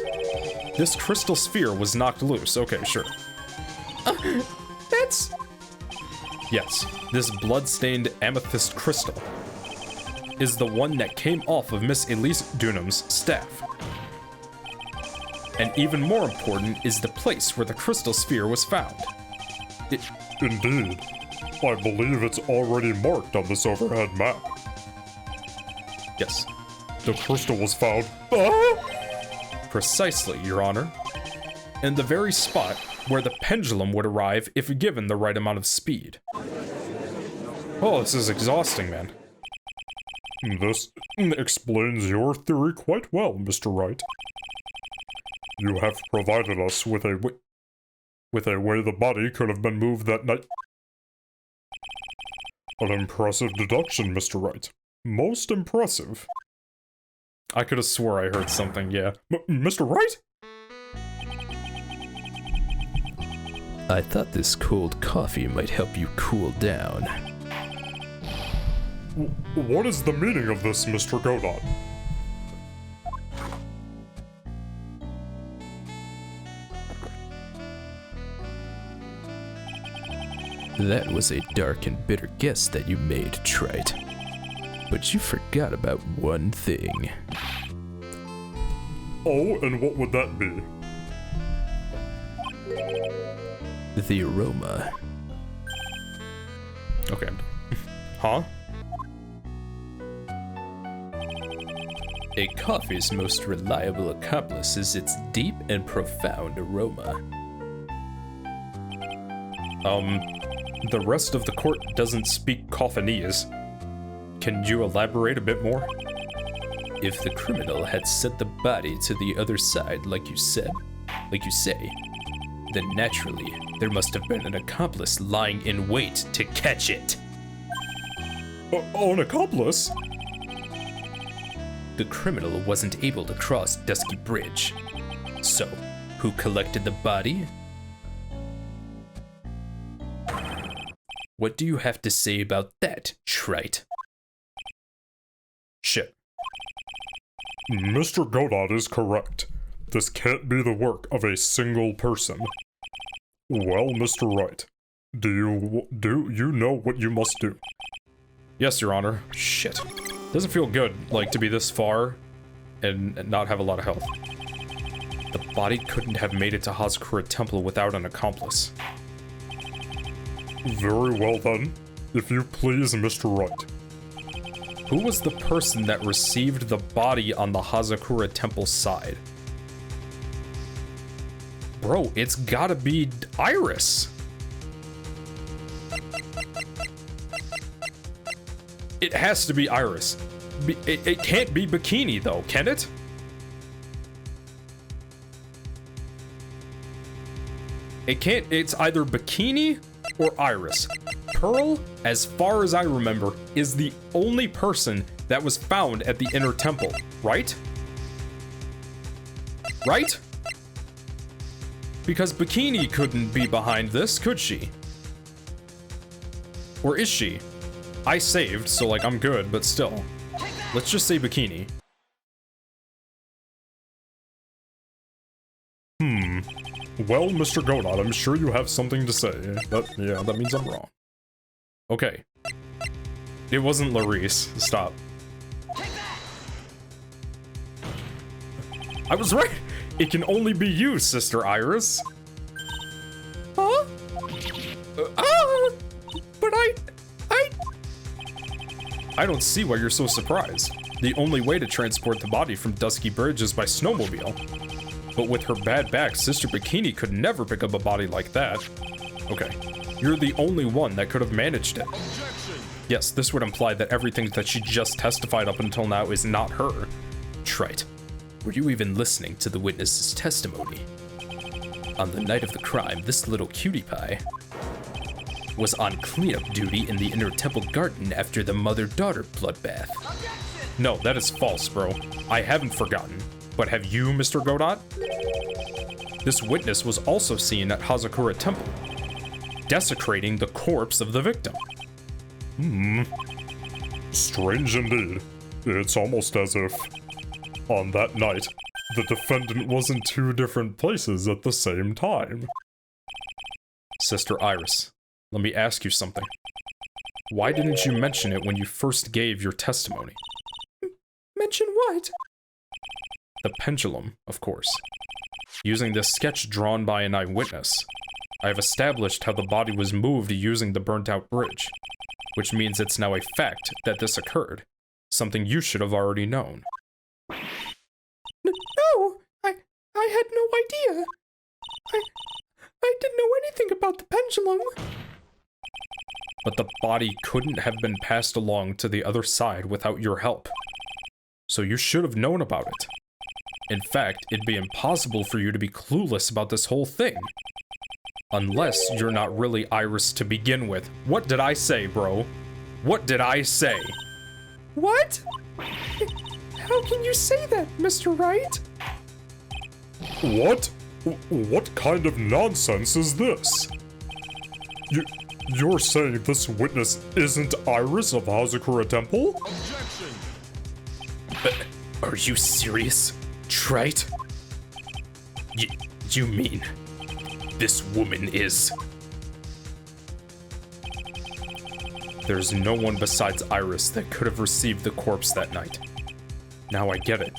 this crystal sphere was knocked loose. Okay, sure. That's... Yes, this blood-stained amethyst crystal is the one that came off of Miss Elise Dunham's staff. And even more important is the place where the crystal sphere was found. Indeed. I believe it's already marked on this overhead map. Yes. The crystal was found... Precisely, Your Honor. In the very spot where the pendulum would arrive if given the right amount of speed. Oh, this is exhausting, man. This explains your theory quite well, Mr. Wright. You have provided us with a way the body could have been moved that night. An impressive deduction, Mr. Wright. Most impressive. I could have swore I heard something, yeah. Mr. Wright? I thought this cold coffee might help you cool down. What is the meaning of this, Mr. Godot? That was a dark and bitter guess that you made, Trite. But you forgot about one thing. Oh, and what would that be? The aroma. Okay. Huh? A coffee's most reliable accomplice is its deep and profound aroma. The rest of the court doesn't speak Coffinese. Can you elaborate a bit more? If the criminal had sent the body to the other side like you say, then naturally, there must have been an accomplice lying in wait to catch it. An accomplice? The criminal wasn't able to cross Dusky Bridge. So, who collected the body? What do you have to say about that, Trite? Shit. Mr. Godot is correct. This can't be the work of a single person. Well, Mr. Wright, do you know what you must do? Yes, Your Honor. Shit. Doesn't feel good, like, to be this far and not have a lot of health. The body couldn't have made it to Hazakura Temple without an accomplice. Very well then. If you please, Mr. Wright. Who was the person that received the body on the Hazakura Temple side? Bro, it's gotta be Iris. It has to be Iris. It can't be Bikini, though, can it? It can't. It's either Bikini or Iris. Pearl, as far as I remember, is the only person that was found at the Inner Temple, right? Right? Because Bikini couldn't be behind this, could she? Or is she? I saved, so like I'm good, but still. Let's just say Bikini. Well, Mr. Godot, I'm sure you have something to say. That means I'm wrong. Okay. It wasn't Larice. Stop. I was right! It can only be you, Sister Iris. Huh? But I don't see why you're so surprised. The only way to transport the body from Dusky Bridge is by snowmobile. But with her bad back, Sister Bikini could never pick up a body like that. Okay, you're the only one that could have managed it. Yes, this would imply that everything that she just testified up until now is not her. Trite. Were you even listening to the witness's testimony? On the night of the crime, this little cutie pie was on cleanup duty in the Inner Temple Garden after the mother-daughter bloodbath. No, that is false, bro. I haven't forgotten. But have you, Mr. Godot? This witness was also seen at Hazakura Temple, desecrating the corpse of the victim. Strange indeed. It's almost as if, on that night, the defendant was in two different places at the same time. Sister Iris, let me ask you something. Why didn't you mention it when you first gave your testimony? mention what? The pendulum, of course. Using this sketch drawn by an eyewitness, I have established how the body was moved using the burnt-out bridge, which means it's now a fact that this occurred, something you should have already known. No, I had no idea. I didn't know anything about the pendulum. But the body couldn't have been passed along to the other side without your help. So you should have known about it. In fact, it'd be impossible for you to be clueless about this whole thing. Unless you're not really Iris to begin with. What did I say, bro? What did I say? What? How can you say that, Mr. Wright? What? What kind of nonsense is this? You're saying this witness isn't Iris of Hazakura Temple? Are you serious, Trite? You mean this woman is? There's no one besides Iris that could have received the corpse that night. Now I get it.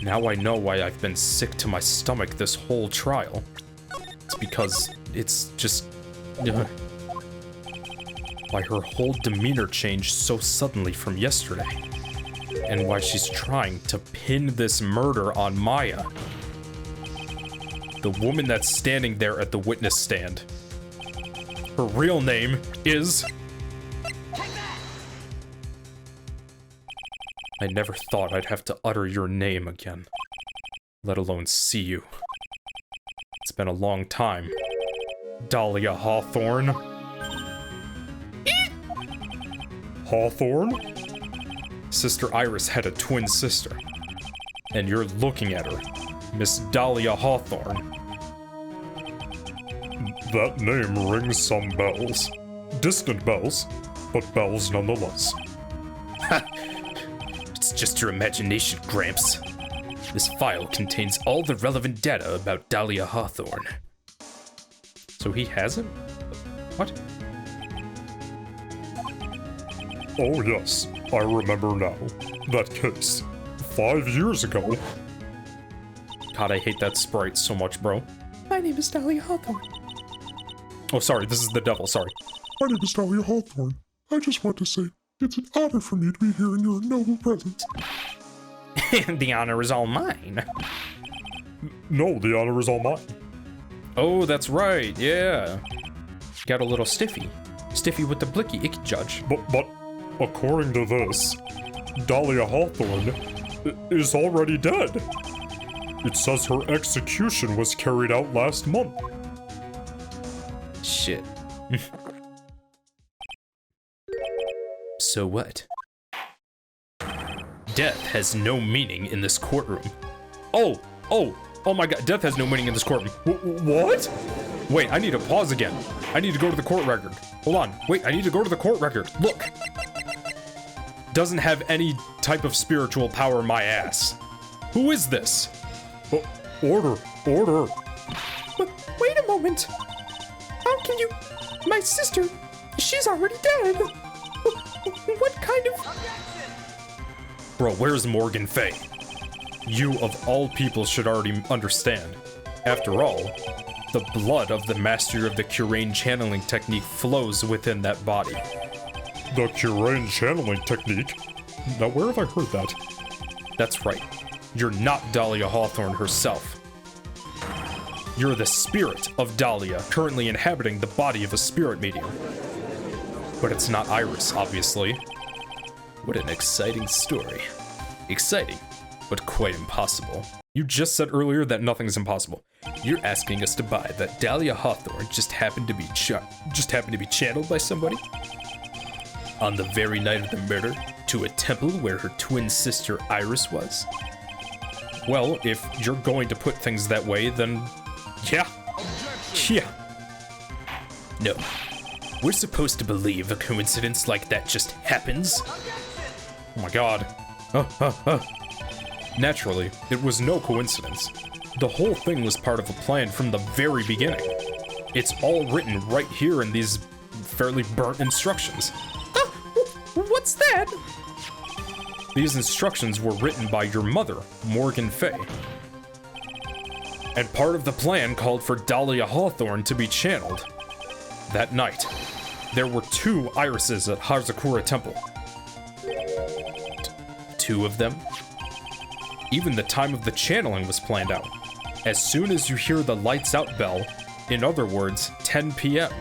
Now I know why I've been sick to my stomach this whole trial. It's because it's just... why her whole demeanor changed so suddenly from yesterday. And why she's trying to pin this murder on Maya. The woman that's standing there at the witness stand. Her real name is... I never thought I'd have to utter your name again, let alone see you. It's been a long time. Dahlia Hawthorne. Hawthorne? Sister Iris had a twin sister. And you're looking at her, Miss Dahlia Hawthorne. That name rings some bells. Distant bells, but bells nonetheless. It's just your imagination, Gramps. This file contains all the relevant data about Dahlia Hawthorne. So he hasn't? What? Oh yes, I remember now. That case. 5 years ago. God, I hate that sprite so much, bro. My name is Dahlia Hawthorne. Oh, sorry, this is the devil, sorry. My name is Dahlia Hawthorne. I just want to say, it's an honor for me to be here in your noble presence. The honor is all mine. No, the honor is all mine. Oh, that's right, yeah. Got a little stiffy. Stiffy with the blicky icky judge. But, according to this, Dahlia Hawthorne is already dead. It says her execution was carried out last month. Shit. So what? Death has no meaning in this courtroom. Oh my god, death has no meaning in this courtroom. What? Wait, I need to pause again. I need to go to the court record. Hold on. Wait, I need to go to the court record. Look. Doesn't have any type of spiritual power, my ass. Who is this? Order. Wait a moment. How can you... My sister, she's already dead. What kind of... Bro, where's Morgan Fay? You, of all people, should already understand. After all, the blood of the master of the Curane channeling technique flows within that body. The Curane channeling technique? Now, where have I heard that? That's right. You're not Dahlia Hawthorne herself. You're the spirit of Dahlia, currently inhabiting the body of a spirit medium. But it's not Iris, obviously. What an exciting story. Exciting, but quite impossible. You just said earlier that nothing's impossible. You're asking us to buy that Dahlia Hawthorne just happened to be channeled by somebody? On the very night of the murder, to a temple where her twin sister Iris was? Well, if you're going to put things that way, then yeah. Yeah. No. We're supposed to believe a coincidence like that just happens? Oh my god. Naturally, it was no coincidence. The whole thing was part of a plan from the very beginning. It's all written right here in these fairly burnt instructions. What's that? These instructions were written by your mother, Morgan Fay. And part of the plan called for Dahlia Hawthorne to be channeled. That night, there were 2 irises at Hazakura Temple. 2 of them? Even the time of the channeling was planned out. As soon as you hear the lights out bell, in other words, 10 p.m.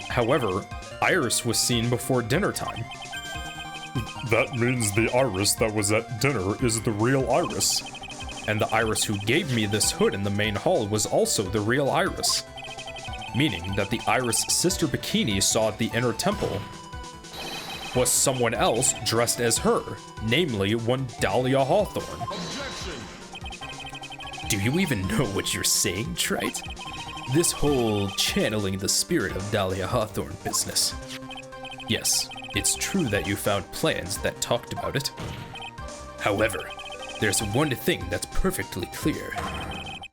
However, Iris was seen before dinner time. That means the Iris that was at dinner is the real Iris. And the Iris who gave me this hood in the main hall was also the real Iris. Meaning that the Iris Sister Bikini saw at the inner temple was someone else dressed as her, namely one Dahlia Hawthorne. Do you even know what you're saying, Trite? This whole channeling the spirit of Dahlia Hawthorne business. Yes, it's true that you found plans that talked about it. However, there's one thing that's perfectly clear.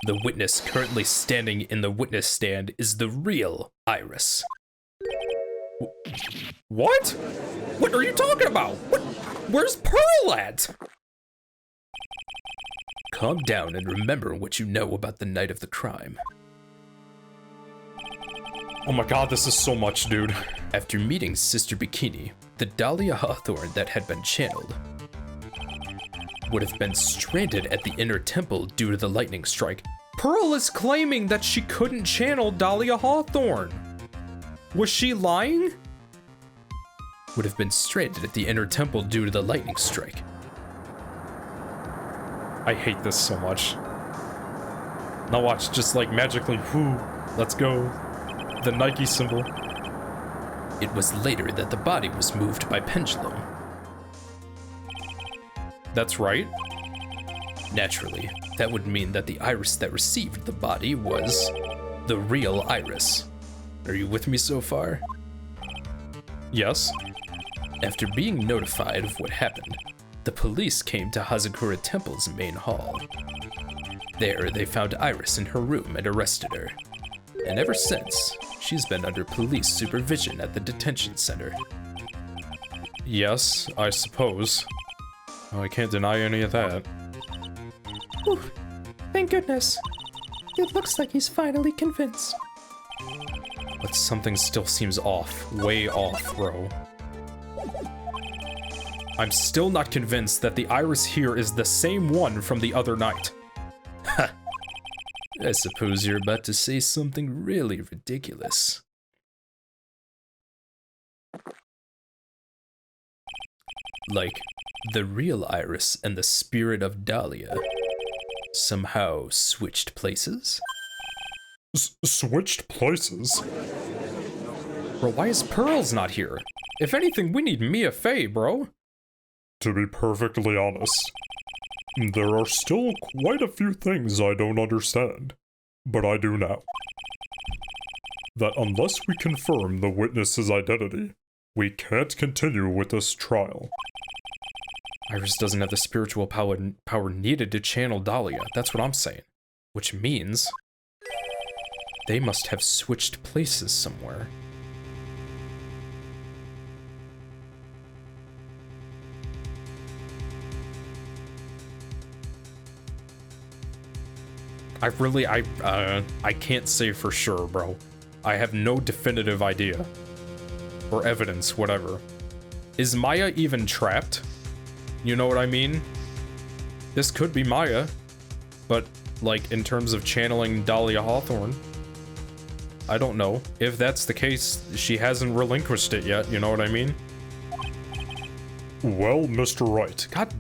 The witness currently standing in the witness stand is the real Iris. What? What are you talking about? Where's Pearl at? Calm down and remember what you know about the night of the crime. Oh my god, this is so much, dude. After meeting Sister Bikini, the Dahlia Hawthorne that had been channeled would have been stranded at the inner temple due to the lightning strike. Pearl is claiming that she couldn't channel Dahlia Hawthorne. Was she lying? Would have been stranded at the inner temple due to the lightning strike. I hate this so much. Now watch, just like magically, whoo, let's go. The Nike symbol. It was later that the body was moved by pendulum. That's right. Naturally, that would mean that the Iris that received the body was the real Iris. Are you with me so far? Yes. After being notified of what happened, the police came to Hazakura Temple's main hall. There, they found Iris in her room and arrested her. And ever since, she's been under police supervision at the detention center. Yes, I suppose. Oh, I can't deny any of that. Whew. Thank goodness. It looks like he's finally convinced. But something still seems off. Way off, bro. I'm still not convinced that the Iris here is the same one from the other night. Ha! I suppose you're about to say something really ridiculous. like the real Iris and the spirit of Dahlia somehow switched places? Switched places? Bro, why is Pearls not here? If anything, we need Mia Fey, bro. To be perfectly honest, there are still quite a few things I don't understand, but I do now. That unless we confirm the witness's identity, we can't continue with this trial. Iris doesn't have the spiritual power needed to channel Dahlia. That's what I'm saying. Which means they must have switched places somewhere. I can't say for sure, bro. I have no definitive idea. Or evidence, whatever. Is Maya even trapped? You know what I mean? This could be Maya, but, like, in terms of channeling Dahlia Hawthorne, I don't know. If that's the case, she hasn't relinquished it yet, you know what I mean? Well, Mr. Wright, God,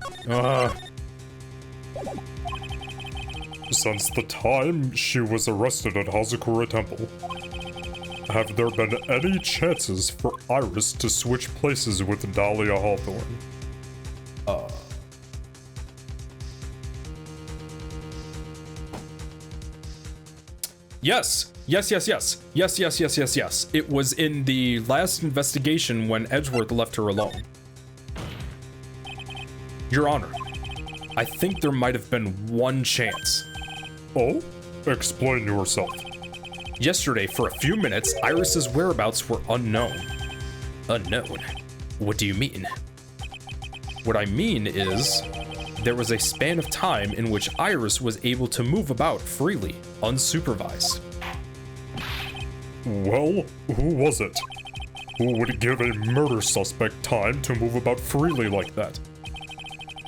since the time she was arrested at Hazakura Temple, have there been any chances for Iris to switch places with Dahlia Hawthorne? Yes. Yes. It was in the last investigation when Edgeworth left her alone. Your Honor, I think there might have been one chance. Oh? Explain yourself. Yesterday, for a few minutes, Iris's whereabouts were unknown. Unknown? What do you mean? What I mean is, there was a span of time in which Iris was able to move about freely, unsupervised. Well, who was it? Who would give a murder suspect time to move about freely like that?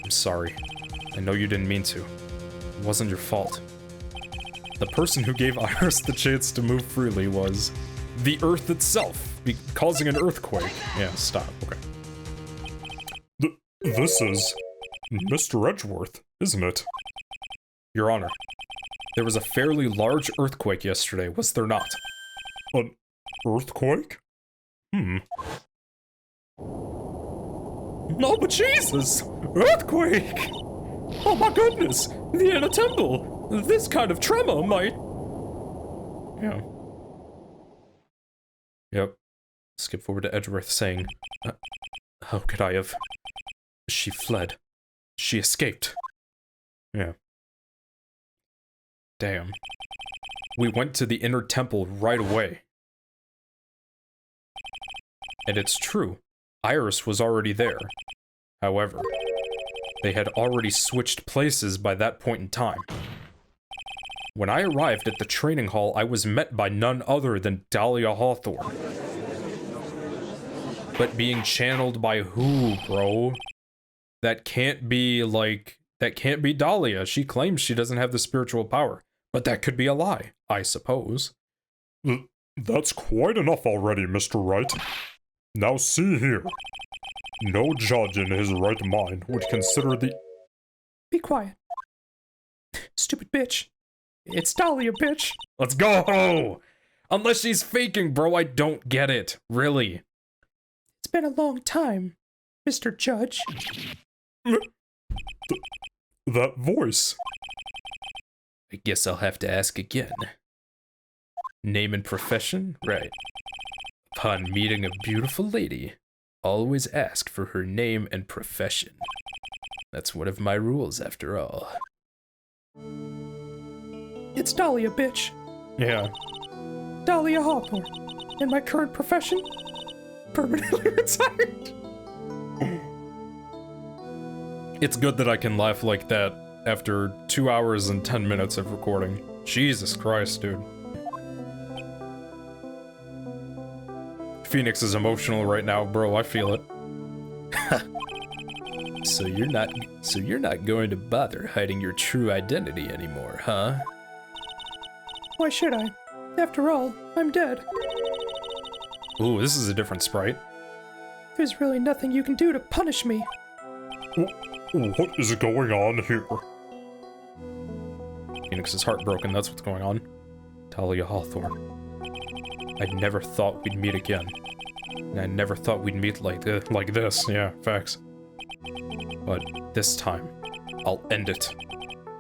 I'm sorry. I know you didn't mean to. It wasn't your fault. The person who gave Iris the chance to move freely was the Earth itself, causing an earthquake. Yeah, stop. Okay. This is Mr. Edgeworth, isn't it? Your Honor, there was a fairly large earthquake yesterday, was there not? An earthquake? No, but Jesus! Earthquake! Oh my goodness! The inner temple! This kind of tremor might... Yeah. Yep. Skip forward to Edgeworth saying, how could I have... She fled. She escaped. Yeah. Damn. We went to the inner temple right away. And it's true, Iris was already there. However, they had already switched places by that point in time. When I arrived at the training hall, I was met by none other than Dahlia Hawthorne. But being channeled by who, bro? That can't be, like... That can't be Dahlia. She claims she doesn't have the spiritual power. But that could be a lie, I suppose. That's quite enough already, Mr. Wright. Now see here. No judge in his right mind would consider the... Be quiet. Stupid bitch. It's Dahlia, bitch. Let's go! Unless she's faking, bro, I don't get it. Really. It's been a long time, Mr. Judge. That voice. I guess I'll have to ask again. Name and profession? Right. Upon meeting a beautiful lady, always ask for her name and profession. That's one of my rules, after all. It's Dahlia, bitch. Yeah. Dahlia Hawthorne. And my current profession? Permanently retired. It's good that I can laugh like that after 2 hours and 10 minutes of recording. Jesus Christ, dude. Phoenix is emotional right now, bro. I feel it. So you're not going to bother hiding your true identity anymore, huh? Why should I? After all, I'm dead. Ooh, this is a different sprite. There's really nothing you can do to punish me. What is going on here? Phoenix is heartbroken, that's what's going on. Talia Hawthorne. I never thought we'd meet again. And I never thought we'd meet like this. Yeah, facts. But this time, I'll end it.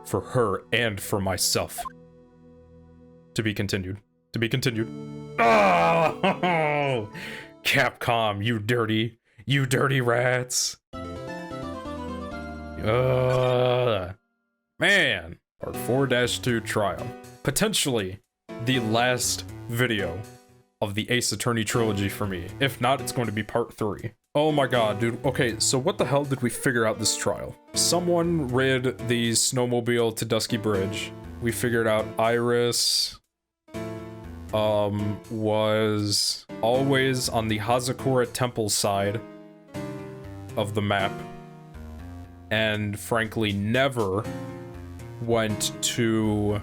For her and for myself. To be continued. To be continued. Oh! Capcom, you dirty rats. Man. Part 4-2 trial. Potentially the last video of the Ace Attorney trilogy for me. If not, it's going to be part 3. Oh my god, dude. Okay, so what the hell did we figure out this trial? Someone rid the snowmobile to Dusky Bridge. We figured out Iris was always on the Hazakura Temple side of the map, and frankly never went to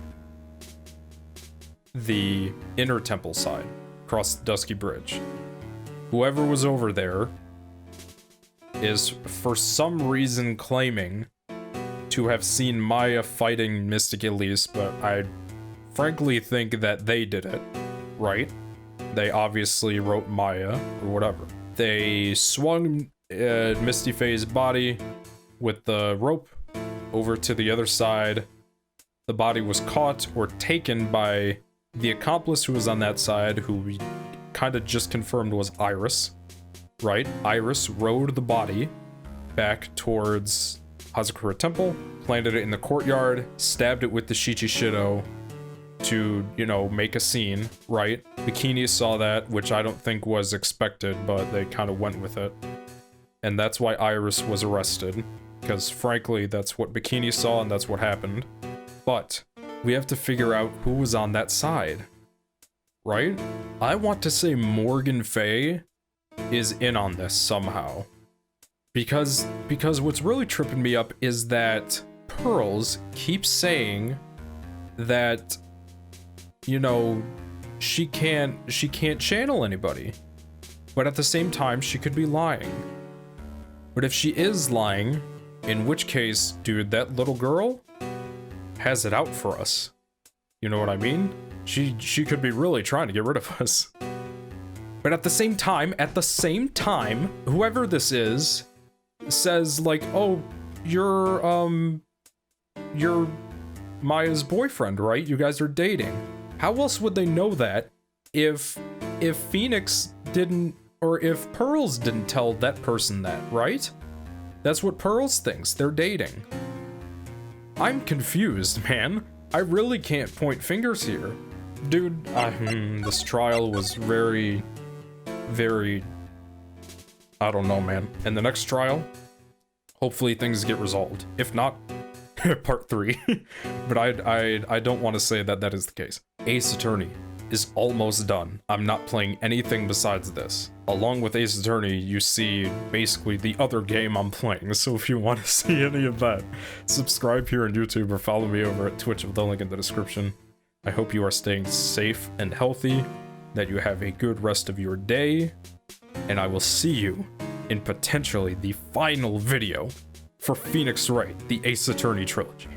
the inner temple side, across the Dusky Bridge. Whoever was over there is for some reason claiming to have seen Maya fighting Mystic Elise, but I frankly think that they did it, right? They obviously wrote Maya, or whatever. They swung Misty Faye's body with the rope over to the other side. The body was caught or taken by the accomplice who was on that side, who we kind of just confirmed was Iris, right? Iris rode the body back towards Hazakura Temple, planted it in the courtyard, stabbed it with the Shichishido to, you know, make a scene, right? Bikini saw that, which I don't think was expected, but they kind of went with it. And that's why Iris was arrested, because frankly, that's what Bikini saw and that's what happened. But we have to figure out who was on that side, right? I want to say Morgan Fay is in on this somehow. Because what's really tripping me up is that Pearls keeps saying that, you know, she can't channel anybody. But at the same time, she could be lying. But if she is lying, in which case, dude, that little girl has it out for us. You know what I mean? She could be really trying to get rid of us. But at the same time, whoever this is says like, "Oh, you're Maya's boyfriend, right? You guys are dating." How else would they know that if Phoenix didn't, or if Pearls didn't tell that person that, right? That's what Pearls thinks. They're dating. I'm confused, man. I really can't point fingers here. Dude, this trial was very, very, I don't know, man. In the next trial, hopefully things get resolved. If not, part 3. But I don't want to say that that is the case. Ace Attorney is almost done. I'm not playing anything besides this. Along with Ace Attorney, you see basically the other game I'm playing, so if you want to see any of that, subscribe here on YouTube or follow me over at Twitch with the link in the description. I hope you are staying safe and healthy, that you have a good rest of your day, and I will see you in potentially the final video for Phoenix Wright, the Ace Attorney trilogy.